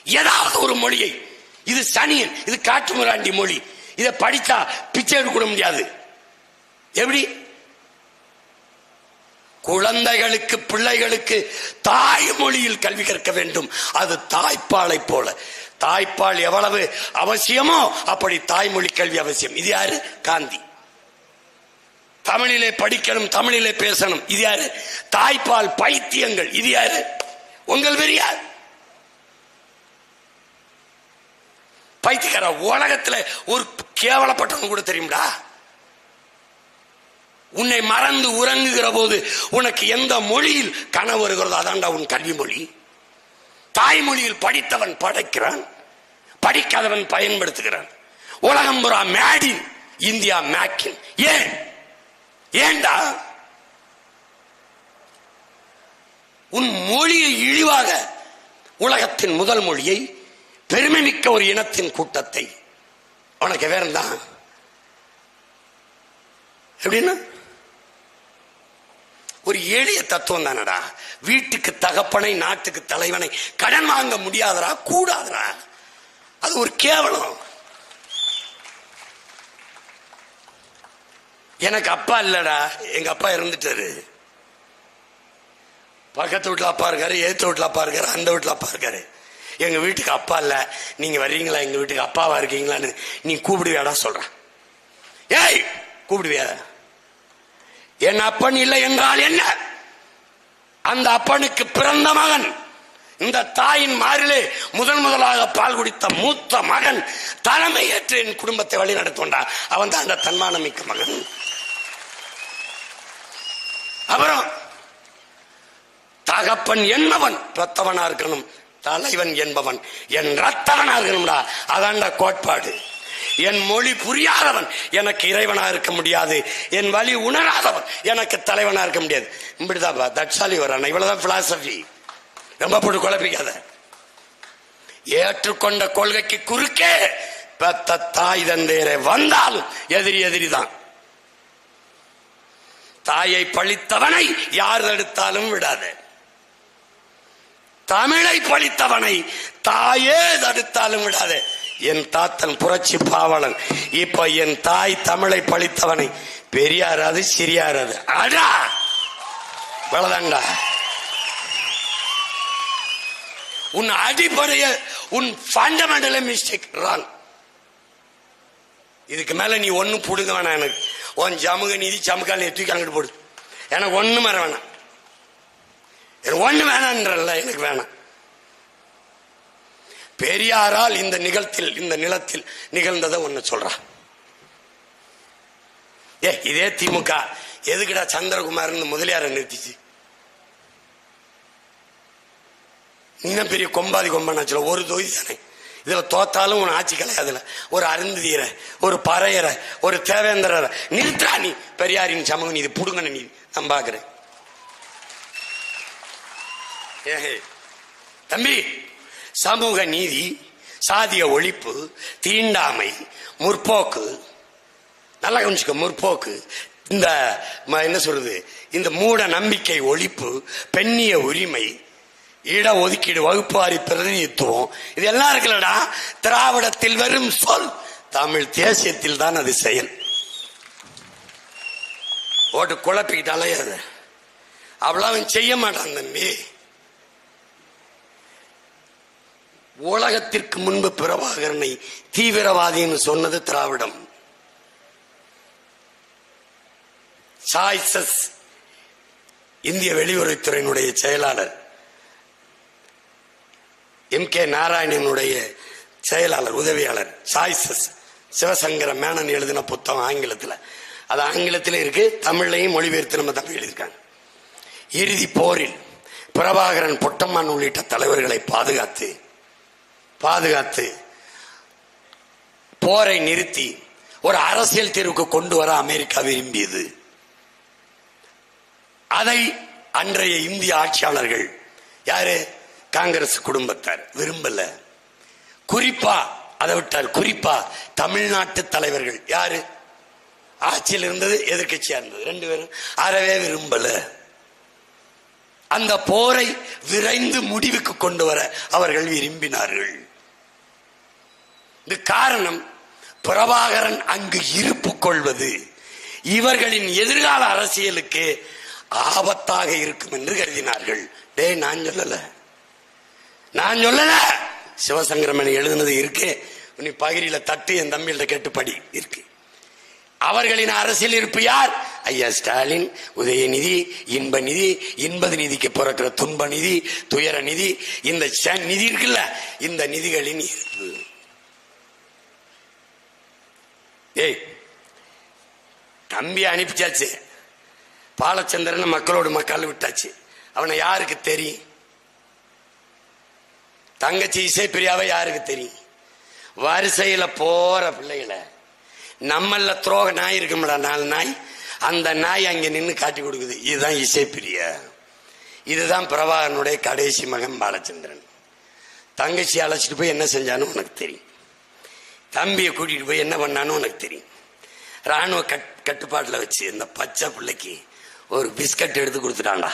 ஏதாவது ஒரு மொழியை, இது சனியன், இது காட்டு மிராண்டி மொழி, இதை படித்தா பிச்சை எடுக்க முடியாது. எப்படி? குழந்தைகளுக்கு, பிள்ளைகளுக்கு தாய்மொழியில் கல்வி கற்க வேண்டும். அது தாய்ப்பாலை போல. தாய்ப்பால் எவ்வளவு அவசியமோ அப்படி தாய்மொழி கல்வி அவசியம். இது யாரு? காந்தி. தமிழிலே படிக்கணும், தமிழிலே பேசணும். இது யாரு? தாய்ப்பால் பைத்தியங்கள். இது யாரு? உங்கள் பெரியார். பைத்தியக்கார. உலகத்துல ஒரு கேவலப்பட்டவங்க கூட தெரியும்டா. உன்னை மறந்து உறங்குகிற போது உனக்கு எந்த மொழியில் கனவு வருகிறதோ அதான்டா உன் கல்வி மொழி. தாய்மொழியில் படித்தவன் படைக்கிறான், படிக்காதவன் பயன்படுத்துகிறான். உலகம் புறா மேடின், இந்தியா மேக்கின். ஏன்? ஏண்டா உன் மொழியை இழிவாக, உலகத்தின் முதல் மொழியை, பெருமை மிக்க ஒரு இனத்தின் கூட்டத்தை உனக்கு வேறந்தான் எப்படின்னா ஒரு எளிய தத்துவம் தானடா. வீட்டுக்கு தகப்பனை, நாட்டுக்கு தலைவனை கடன் வாங்க முடியாதரா, கூடாதரா. அது ஒரு கேவலம். எனக்கு அப்பா இல்லடா, எங்க அப்பா இறந்துட்டாரு. பக்கத்து வீட்டுல அப்பா இருக்காரு, ஏத்து வீட்டுல அப்பா இருக்காரு, அந்த வீட்டுல அப்பா இருக்காரு. எங்க வீட்டுக்கு அப்பா இல்ல, நீங்க வர்றீங்களா எங்க வீட்டுக்கு அப்பாவா இருக்கீங்களான்னு நீ கூப்பிடுவியாடா சொல்றேன். ஏய் கூப்பிடுவியா? என் அப்பன் இல்லை என்றால் என்ன? அந்த அப்பனுக்கு பிறந்த மகன், இந்த தாயின் மாறிலே முதலாக பால் குடித்த மூத்த மகன் தலைமை ஏற்று என் குடும்பத்தை வழி நடத்துவான். அவன் தான் அந்த தன்மானம் மிக்க மகன். அப்புறம் தகப்பன் என்பவன் ரத்தவனா இருக்கணும், தலைவன் என்பவன் என் ரத்தவனா இருக்கணும்டா. அதான்டா கோட்பாடு. என் மொழி புரியாதவன் எனக்கு இறைவனா இருக்க முடியாது, என் வழி உணராதவன் எனக்கு தலைவனா இருக்க முடியாது. இப்படிதான் தட்சாலி வரான். இவ்வளவுதான் பிலாசபி. ரொம்ப போட்டு குழப்பிக்காத. ஏற்றுக்கொண்ட கொள்கைக்கு குறுக்கே பெத்த தாய் தந்தையரை வந்தாலும் எதிரிதான். தாயை பழித்தவனை யார் தடுத்தாலும் விடாத. தமிழை பழித்தவனை தாயே தடுத்தாலும் விடாத. என் தாத்தன் புரட்சி பாவலன். இப்ப என் தாய் தமிழை பழித்தவனை பெரியாராது சிறியாராது அடா வளதாண்டா. உன் அடிப்படைய, உன் ஃபண்டமெண்டல் மிஸ்டேக் ராங். இதுக்கு மேல நீ ஒண்ணு புடுங்க வேணாம். எனக்கு உன் ஜமுக நீதி சமுக்கால் தூக்கி அங்கிட்டு போடு. எனக்கு ஒண்ணு மர வேணாம். எனக்கு ஒண்ணு வேணான்றல்ல, எனக்கு வேணாம். பெரியாரால் இந்த நிலத்தில் நிகழ்ந்ததை ஒண்ணு சொல்றான். இதே திமுக எதுக்குடா சந்திரகுமார் முதலியார நிறுத்திச்சு? நீங்க பெரிய கொம்பாதி கொம்பானாச்சுல ஒரு தொகுதி தானே. இதுல தோத்தாலும் உன் ஆட்சி கலையாதுல. ஒரு அருந்ததியரை, ஒரு பறையரை, ஒரு தேவேந்திரரை நிறுத்தா. நீ பெரியாரின் சமூக நீதி புடுங்க நீ. நான் பாக்குறேன் தம்பி. சமூக நீதி, சாதிய ஒழிப்பு, தீண்டாமை, முற்போக்கு, நல்லா கவனிச்சுக்க, முற்போக்கு, இந்த என்ன சொல்றது, இந்த மூட நம்பிக்கை ஒழிப்பு, பெண்ணிய உரிமை, இட ஒதுக்கீடு, வகுப்பாரி பிரதிநிதித்துவம், இதெல்லாம் இருக்குல்லடா. திராவிடத்தில் வெறும் சொல், தமிழ் தேசியத்தில் தான் அது செயல். ஓட்டு குழப்பிக்கிட்டாலே அது அவ்வளவு செய்ய மாட்டான் தம்பி. உலகத்திற்கு முன்பு பிரபாகரனை தீவிரவாதின்னு சொன்னது திராவிடம். சாய்சஸ் இந்திய வெளியுறவுத்துறையினுடைய செயலாளர், MK நாராயணனுடைய செயலாளர் உதவியாளர் சாய்சஸ் சிவசங்கர மேனன் எழுதின புத்தகம் ஆங்கிலத்தில், அது ஆங்கிலத்தில் இருக்கு, தமிழ்லையும் மொழிபெயர்த்து நம்ம தமிழ் எழுதியிருக்காங்க. இறுதி போரில் பிரபாகரன், பொட்டம்மான் உள்ளிட்ட தலைவர்களை பாதுகாத்து போரை நிறுத்தி ஒரு அரசியல் தீர்வுக்கு கொண்டு வர அமெரிக்கா விரும்பியது. அதை அன்றைய இந்திய ஆட்சியாளர்கள், யாரு, காங்கிரஸ் குடும்பத்தார் விரும்பல. குறிப்பா அதை விட்டால் குறிப்பா தமிழ்நாட்டு தலைவர்கள், யாரு ஆட்சியில் இருந்தது எதிர்கட்சியா இருந்தது, 2 பேரும் அறவே விரும்பல. அந்த போரை விரைந்து முடிவுக்கு கொண்டு வர அவர்கள் விரும்பினார்கள். இது காரணம், பிரபாகரன் அங்கு இருப்பு கொள்வது இவர்களின் எதிர்கால அரசியலுக்கு ஆபத்தாக இருக்கும் என்று கருதினார்கள். நான் சொல்லல, சிவசங்கரமணி எழுதுனது இருக்கு, நீ பகிரில தட்டு என் தம்பியில கேட்டு படி இருக்கு. அவர்களின் அரசியல் இருப்பு யார்? ஐயா ஸ்டாலின், உதயநிதி, இன்ப நிதி, இன்பது நிதிக்கு பிறக்கிற துன்ப நிதி, துயர நிதி, இந்த நிதி இருக்குல்ல, இந்த நிதிகளின் இருப்பு. ஏய், தம்பி அனுப்பிச்சாச்சு, பாலச்சந்திரன் மக்களோடு மக்கள் விட்டாச்சு, அவனை யாருக்கு தெரியும்? தங்கச்சி இசைப்பிரியாவை யாருக்கு தெரியும்? வரிசையில போற பிள்ளைகளை நம்மள துரோக நாய் இருக்கும்டா, 4 நாய், அந்த நாய் அங்க நின்று காட்டி கொடுக்குது. இதுதான் இசைப்பிரியா, இதுதான் பிரபாகரனுடைய கடைசி மகன் பாலச்சந்திரன். தங்கச்சி அழைச்சிட்டு போய் என்ன செஞ்சானு உனக்கு தெரியும், தம்பியை கூட்டிட்டு போய் என்ன பண்ணானு உனக்கு தெரியும். ராணுவ கட்டுப்பாட்டில் வச்சு இந்த பச்சை பிள்ளைக்கு ஒரு பிஸ்கட் எடுத்து கொடுத்துட்டான்டா.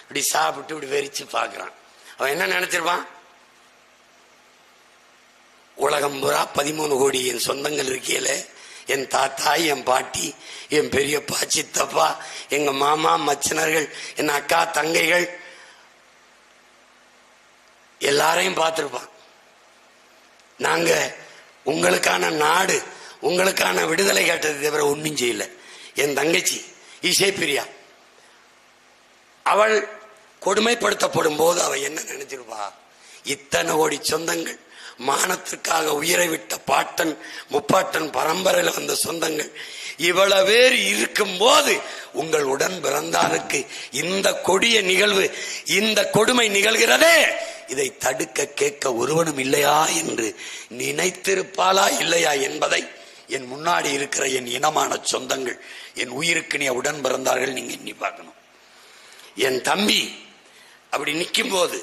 இப்படி சாப்பிட்டு இப்படி வெறிச்சு பாக்குறான். அவன் என்ன நினைச்சிருப்பான்? உலகம் பூரா 13 கோடி என் சொந்தங்கள் இருக்கையில, என் தாத்தா, என் பாட்டி, என் பெரியப்பா, சித்தப்பா, எங்க மாமா, மச்சினர்கள், என் அக்கா, தங்கைகள் எல்லாரையும் பார்த்திருப்பான். நாங்க உங்களுக்கான நாடு, உங்களுக்கான விடுதலை கேட்டதை தவிர ஒன்றும் செய்யல. என் தங்கச்சி இசைப்பிரியா, அவள் கொடுமைப்படுத்தப்படும் போது அவ என்ன நினைச்சிருப்பா? இத்தனை கோடி சொந்தங்கள், மானத்திற்காக உயிரை விட்ட பாட்டன் முப்பாட்டன் பரம்பரையில் வந்த சொந்தங்கள், இவ்வளவு பேர் இருக்கும் போது உங்கள் உடன் பிறந்தாருக்கு இந்த கொடிய நிகழ்வு, இந்த கொடுமை நிகழ்கிறதே, இதை தடுக்க கேட்க ஒருவனும் இல்லையா என்று நினைத்திருப்பாளா இல்லையா என்பதை என் முன்னாடி இருக்கிற என் இனமான சொந்தங்கள், என் உயிருக்கு நீ உடன் பிறந்தார்கள், நீங்க எண்ணி பார்க்கணும். என் தம்பி அப்படி நிற்கும் போது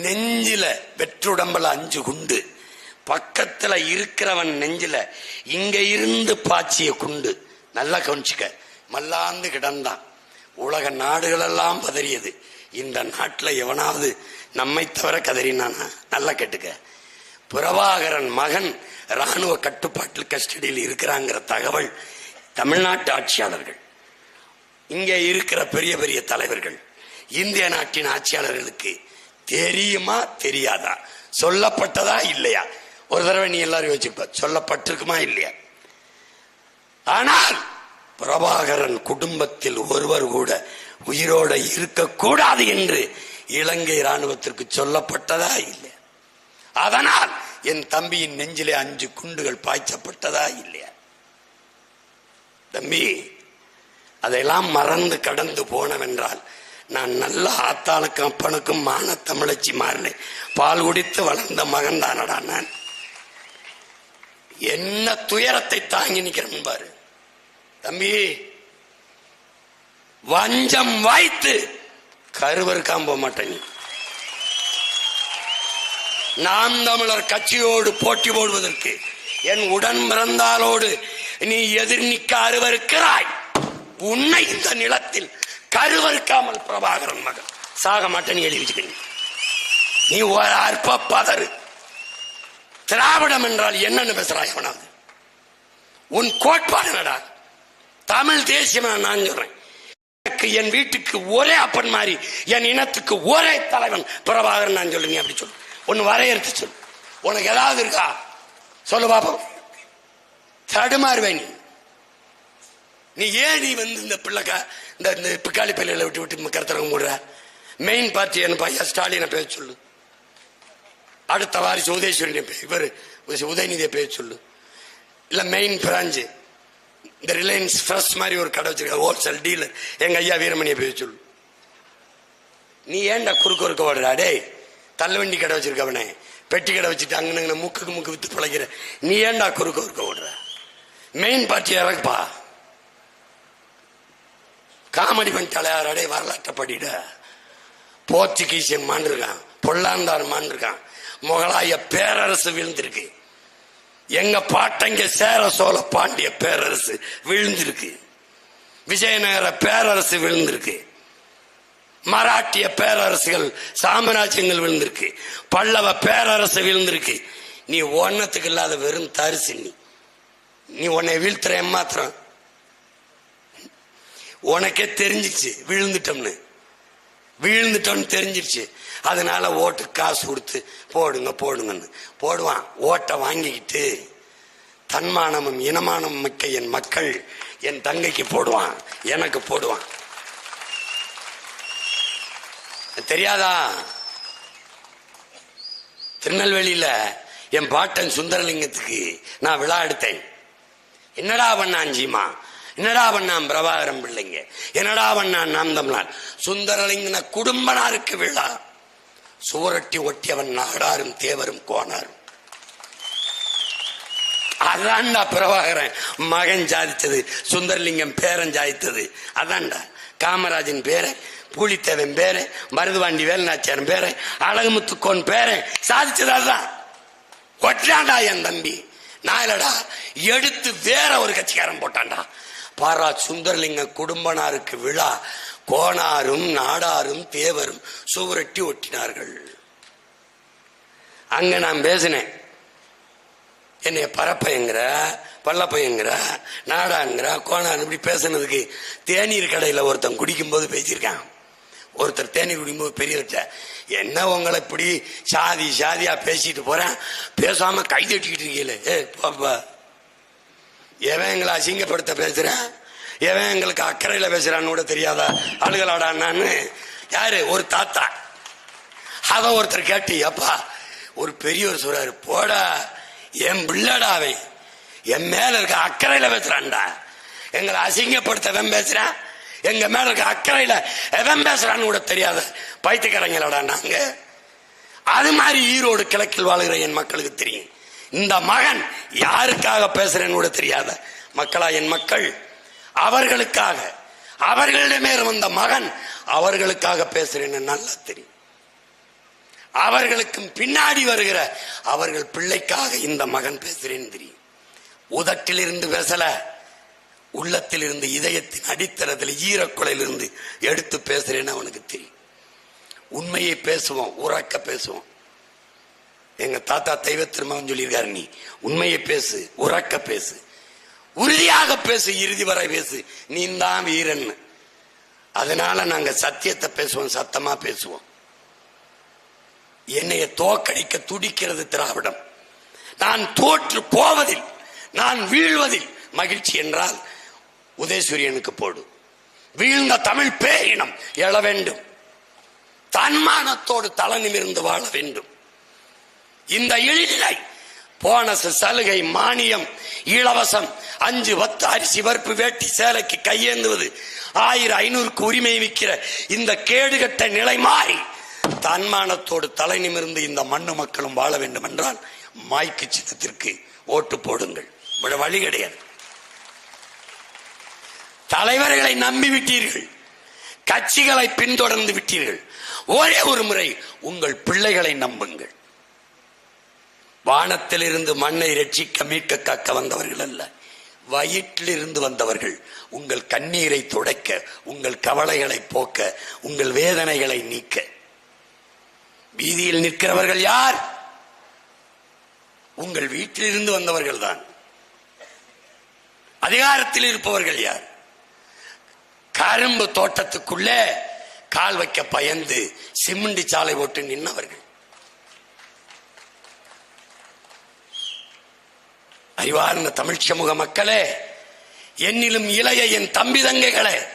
நெஞ்சில வெற்றுடம்பல 5 குண்டு, பக்கத்துல இருக்கிறவன் நெஞ்சில இங்க இருந்து பாய்ச்சிய குண்டு, நல்லா கவனிச்சுக்க, மல்லாந்து கிடந்தான். உலக நாடுகள் எல்லாம் பதறியது. இந்த நாட்டில் எவனாவது நம்மை தவிர கதறினானா? நல்லா கேட்டுக்க, பிரபாகரன் மகன் ராணுவ கட்டுப்பாட்டில் கஸ்டடியில் இருக்கிறாங்கிற தகவல் தமிழ்நாட்டு ஆட்சியாளர்கள், இங்கே இருக்கிற பெரிய பெரிய தலைவர்கள், இந்திய நாட்டின் ஆட்சியாளர்களுக்கு தெரியுமா தெரியாதா? சொல்லப்பட்டதா இல்லையா? ஒரு தடவை நீ எல்லாரும் யோசிப்ப, சொல்லப்பட்டிருக்குமா இல்லையா? ஆனால் பிரபாகரன் குடும்பத்தில் ஒருவர் கூட உயிரோட இருக்கக்கூடாது என்று இலங்கை ராணுவத்திற்கு சொல்லப்பட்டதா இல்லையா? அதனால் என் தம்பியின் நெஞ்சிலே 5 குண்டுகள் பாய்ச்சப்பட்டதா இல்லையா? தம்பி, அதையெல்லாம் மறந்து கடந்து போனவென்றால், நான் நல்ல ஆத்தாளுக்கும் அப்பனுக்கும் மான தமிழச்சி மாறினேன், பால் குடித்து வளர்ந்த மகன் தானடா நான். என்ன துயரத்தை தாங்கி நிக்கிறேன் பாரு தம்பி. வஞ்சம் வாய்த்து கருவறுக்காம போக மாட்டேன். நாம் தமிழர் கட்சியோடு போட்டி போடுவதற்கு என் உடன் பிறந்தாலோடு நீ எதிர் நிற்க அருவருக்கிறாய். உன்னை இந்த நிலத்தில் கருவறுக்காமல் பிரபாகரன் மகன் சாக மாட்டேன்னு எழுதி வச்சுக்க. நீ ஒரு அற்ப பதறு. திராவிடம் என்றால் என்னன்னு பேசுறாய் அவனாவது? உன் கோட்பாடு என்னடா? தமிழ் தேசியம் நான் சொல்றேன். என் வீட்டுக்கு ஒரே அப்பன் மாதிரி, என் இனத்துக்கு ஒரே தலைவன் பிரபாகரன் நான் சொல்லுங்க. அப்படி சொல்லு, ஒன்னு வரையறுத்து சொல்லு. உனக்கு ஏதாவது இருக்கா சொல்லு பாப்போம். தடுமாறுவே நீ ஏன் நீ இந்த பிள்ளைக்கா இந்த பிக்காளி பள்ளியில விட்டு விட்டு கருத்தரங்க போடுற? மெயின் பார்ட்டி என்ன பையன் ஸ்டாலினை பேச சொல்லு. அடுத்த வாரிசு உதயசூரியன் இவர் உதயநிதியை பேச சொல்லு. இல்ல மெயின் பிரான்ச்சு இந்த ரிலையன்ஸ் ஃப்ரெஷ் மாதிரி ஒரு கடை வச்சிருக்க ஹோல்சேல் டீலர் எங்க ஐயா வீரமணியை பேச சொல்லு. நீ ஏன்டா குறுக்க குறுக்க ஓடுறா? டே தள்ளுவண்டி கடை வச்சிருக்கவனே, பெட்டி கடை வச்சுட்டு அங்கே முக்குக்கு முக்கு வித்து பிழைக்கிற நீ ஏன்டா குறுக்க குறுக்க ஓடுற? மெயின் பார்ட்டி இறக்குப்பா. காமெடி பண்ணிட்டாலே யாராடே வரலாற்றை படிட. போர்ச்சுகீசியன் மாண்டிருக்கான், பொல்லாந்தார் மாண்டிருக்கான், முகலாய பேரரசு விழுந்திருக்கு. எங்க பாட்டங்க சேர சோழ பாண்டிய பேரரசு விழுந்திருக்கு. விஜயநகர பேரரசு விழுந்திருக்கு. மராட்டிய பேரரசுகள் சாம்ராஜ்யங்கள் விழுந்திருக்கு. பல்லவ பேரரசு விழுந்திருக்கு. நீ ஒன்னத்துக்கு இல்லாத வெறும் தரிசி. நீ உன்னை வீழ்த்துற ஏமாத்திரம் உனக்கே தெரிஞ்சிச்சு. விழுந்துட்டோம்னு தெரிஞ்சிருச்சு. அதனால ஓட்டு காசு கொடுத்து போடுங்க போடுங்கன்னு போடுவான். ஓட்டை வாங்கிக்கிட்டு தன்மானமும் இனமானமும் மிக்க என் மக்கள் என் தங்கைக்கு போடுவான், எனக்கு போடுவான். தெரியாதா? திருநெல்வேலியில என் பாட்டன் சுந்தரலிங்கத்துக்கு நான் விழா எடுத்தேன். என்னடா பண்ணான் சீமா, என்னடா பண்ணான் பிரபாகரம் பிள்ளைங்க, என்னடா பண்ணான் நாம் தமிழர். சுந்தரலிங்கன குடும்பனாருக்கு விழா. சுவரொட்டி ஒட்டியவன் நாடாரும் தேவரும் கோனாரும். அதான்டா பிரபாகரன் மகன் சாதித்தது, சுந்தரலிங்கம் பேரன் சாதித்தது. அதான்டா காமராஜன் பேரன், பூலித்தேவன் பேரன், மருதுவாண்டி வேலுநாச்சியாரன் பேரன், அழகுமுத்துக்கோன் பேரன் சாதிச்சது. அதுதான் ஒட்டாண்டா என் தம்பி. நாயலடா எடுத்து வேற ஒரு கட்சிக்காரன் போட்டான்டா. பாரா சுந்தரலிங்க குடும்பனாருக்கு விழா. கோனாரும் நாடாரும் தேவரும் சுவரட்டி ஒட்டினார்கள். அங்க நான் பேசினேன். என்னைய பரப்பைங்கிற பல்லப்பைங்கிற நாடாங்கிற கோனார் இப்படி பேசுனதுக்கு தேநீர் கடையில் ஒருத்தன் குடிக்கும் போது பேசியிருக்கான். ஒருத்தர் தேநீர் குடிக்கும்போது பெரியவர்கிட்ட, என்ன உங்களை இப்படி சாதி சாதியா பேசிட்டு போறேன், பேசாம கை தட்டிக்கிட்டு இருக்கீங்களே. பாப்பா, எவன் எங்களை அசிங்கப்படுத்த பேசுறேன், எவன் எங்களுக்கு அக்கறையில பேசுறான்னு கூட தெரியாதா ஆளுகளாடான்னு யாரு ஒரு தாத்தா. அத ஒருத்தர் கேட்டு, அப்பா ஒரு பெரியவர் சொல்றாரு, போடா என் பிள்ளடாவே, என் மேல இருக்க அக்கறையில பேசுறான்டா. எங்களை அசிங்கப்படுத்தவன் பேசுறான், எங்க மேல இருக்க அக்கறையில எவன் பேசுறான்னு கூட தெரியாத பைத்தியக்காரங்களோட நாங்க. அது மாதிரி ஈரோடு கிழக்கில் வாழ்கிற என் மக்களுக்கு தெரியும். இந்த மகன் யாருக்காக பேசுறேன்னு கூட தெரியாத மக்களா என் மக்கள், அவர்களுக்காக, அவர்களிடமே வந்த மகன் அவர்களுக்காக பேசுறேன்னு நல்லா தெரியும். அவர்களுக்கும் பின்னாடி வருகிற அவர்கள் பிள்ளைக்காக இந்த மகன் பேசுறேன்னு தெரியும். உதட்டிலிருந்து பேசல, உள்ளத்தில் இருந்து இதயத்தின் அடித்தளத்தில் ஈரக்குலையிலிருந்து எடுத்து பேசுறேன்னு அவனுக்கு தெரியும். உண்மையை பேசுவோம், உறக்க பேசுவோம். எங்க தாத்தா தெய்வ திருமகன் சொல்லியிருக்காரு, நீ உண்மையை பேசு, உறக்க பேசு, உறுதியாக பேசு, இறுதி வரை பேசு, நீ தான் வீரன். அதனால நாங்க சத்தியத்தை பேசுவோம், சத்தமா பேசுவோம். என்னைய தோக்கடிக்க துடிக்கிறது திராவிடம். நான் தோற்று போவதில், நான் வீழ்வதில் மகிழ்ச்சி என்றால் உதயசூரியனுக்கு போடு. வீழ்ந்த தமிழ் பேரினம் எழ வேண்டும், தன்மானத்தோடு தலை நிமிர்ந்து வாழ வேண்டும். இந்த இழிநிலை, போனஸ், சலுகை, மானியம், இலவசம், 5-10 அரிசி பருப்பு வேட்டி சேலைக்கு கையேந்துவது, 1000-500 உரிமை விற்கிற இந்த கேடுகட்ட நிலை மாறி தன்மானத்தோடு தலை நிமிர்ந்து இந்த மண்ணு மக்களும் வாழ வேண்டும் என்றால் மாய்க்கு சின்னத்திற்கு ஓட்டு போடுங்கள். வழி கிடையாது. தலைவர்களை நம்பி விட்டீர்கள், கட்சிகளை பின்தொடர்ந்து விட்டீர்கள். ஒரே ஒரு முறை உங்கள் பிள்ளைகளை நம்புங்கள். வானத்தில் இருந்து மண்ணை ரட்சிக்க மீட்க காக்க வந்தவர்கள் அல்ல, வயிற்றிலிருந்து வந்தவர்கள். உங்கள் கண்ணீரை துடைக்க, உங்கள் கவலைகளை போக்க, உங்கள் வேதனைகளை நீக்க. வீதியில் நிற்கிறவர்கள் யார்? உங்கள் வீட்டிலிருந்து வந்தவர்கள் தான். அதிகாரத்தில் இருப்பவர்கள் யார்? கரும்பு தோட்டத்துக்குள்ளே கால் வைக்க பயந்து சிமெண்ட் சாலை போட்டு நின்றவர்கள். அறிவார்ந்த தமிழ் சமூக மக்களே, என்னிலும் இளைய என் தம்பி தங்கைகளே,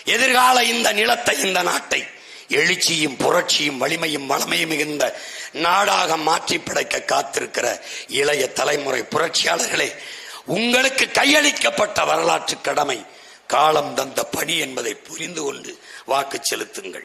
எதிர்கால இந்த நிலத்தை, இந்த நாட்டை எழுச்சியும் புரட்சியும் வலிமையும் வளமையும் மிகுந்த நாடாக மாற்றி படைக்க காத்திருக்கிற இளைய தலைமுறை புரட்சியாளர்களே, உங்களுக்கு கையளிக்கப்பட்ட வரலாற்று கடமை காலம் தந்த பணி என்பதை புரிந்து கொண்டு வாக்கு செலுத்துங்கள்.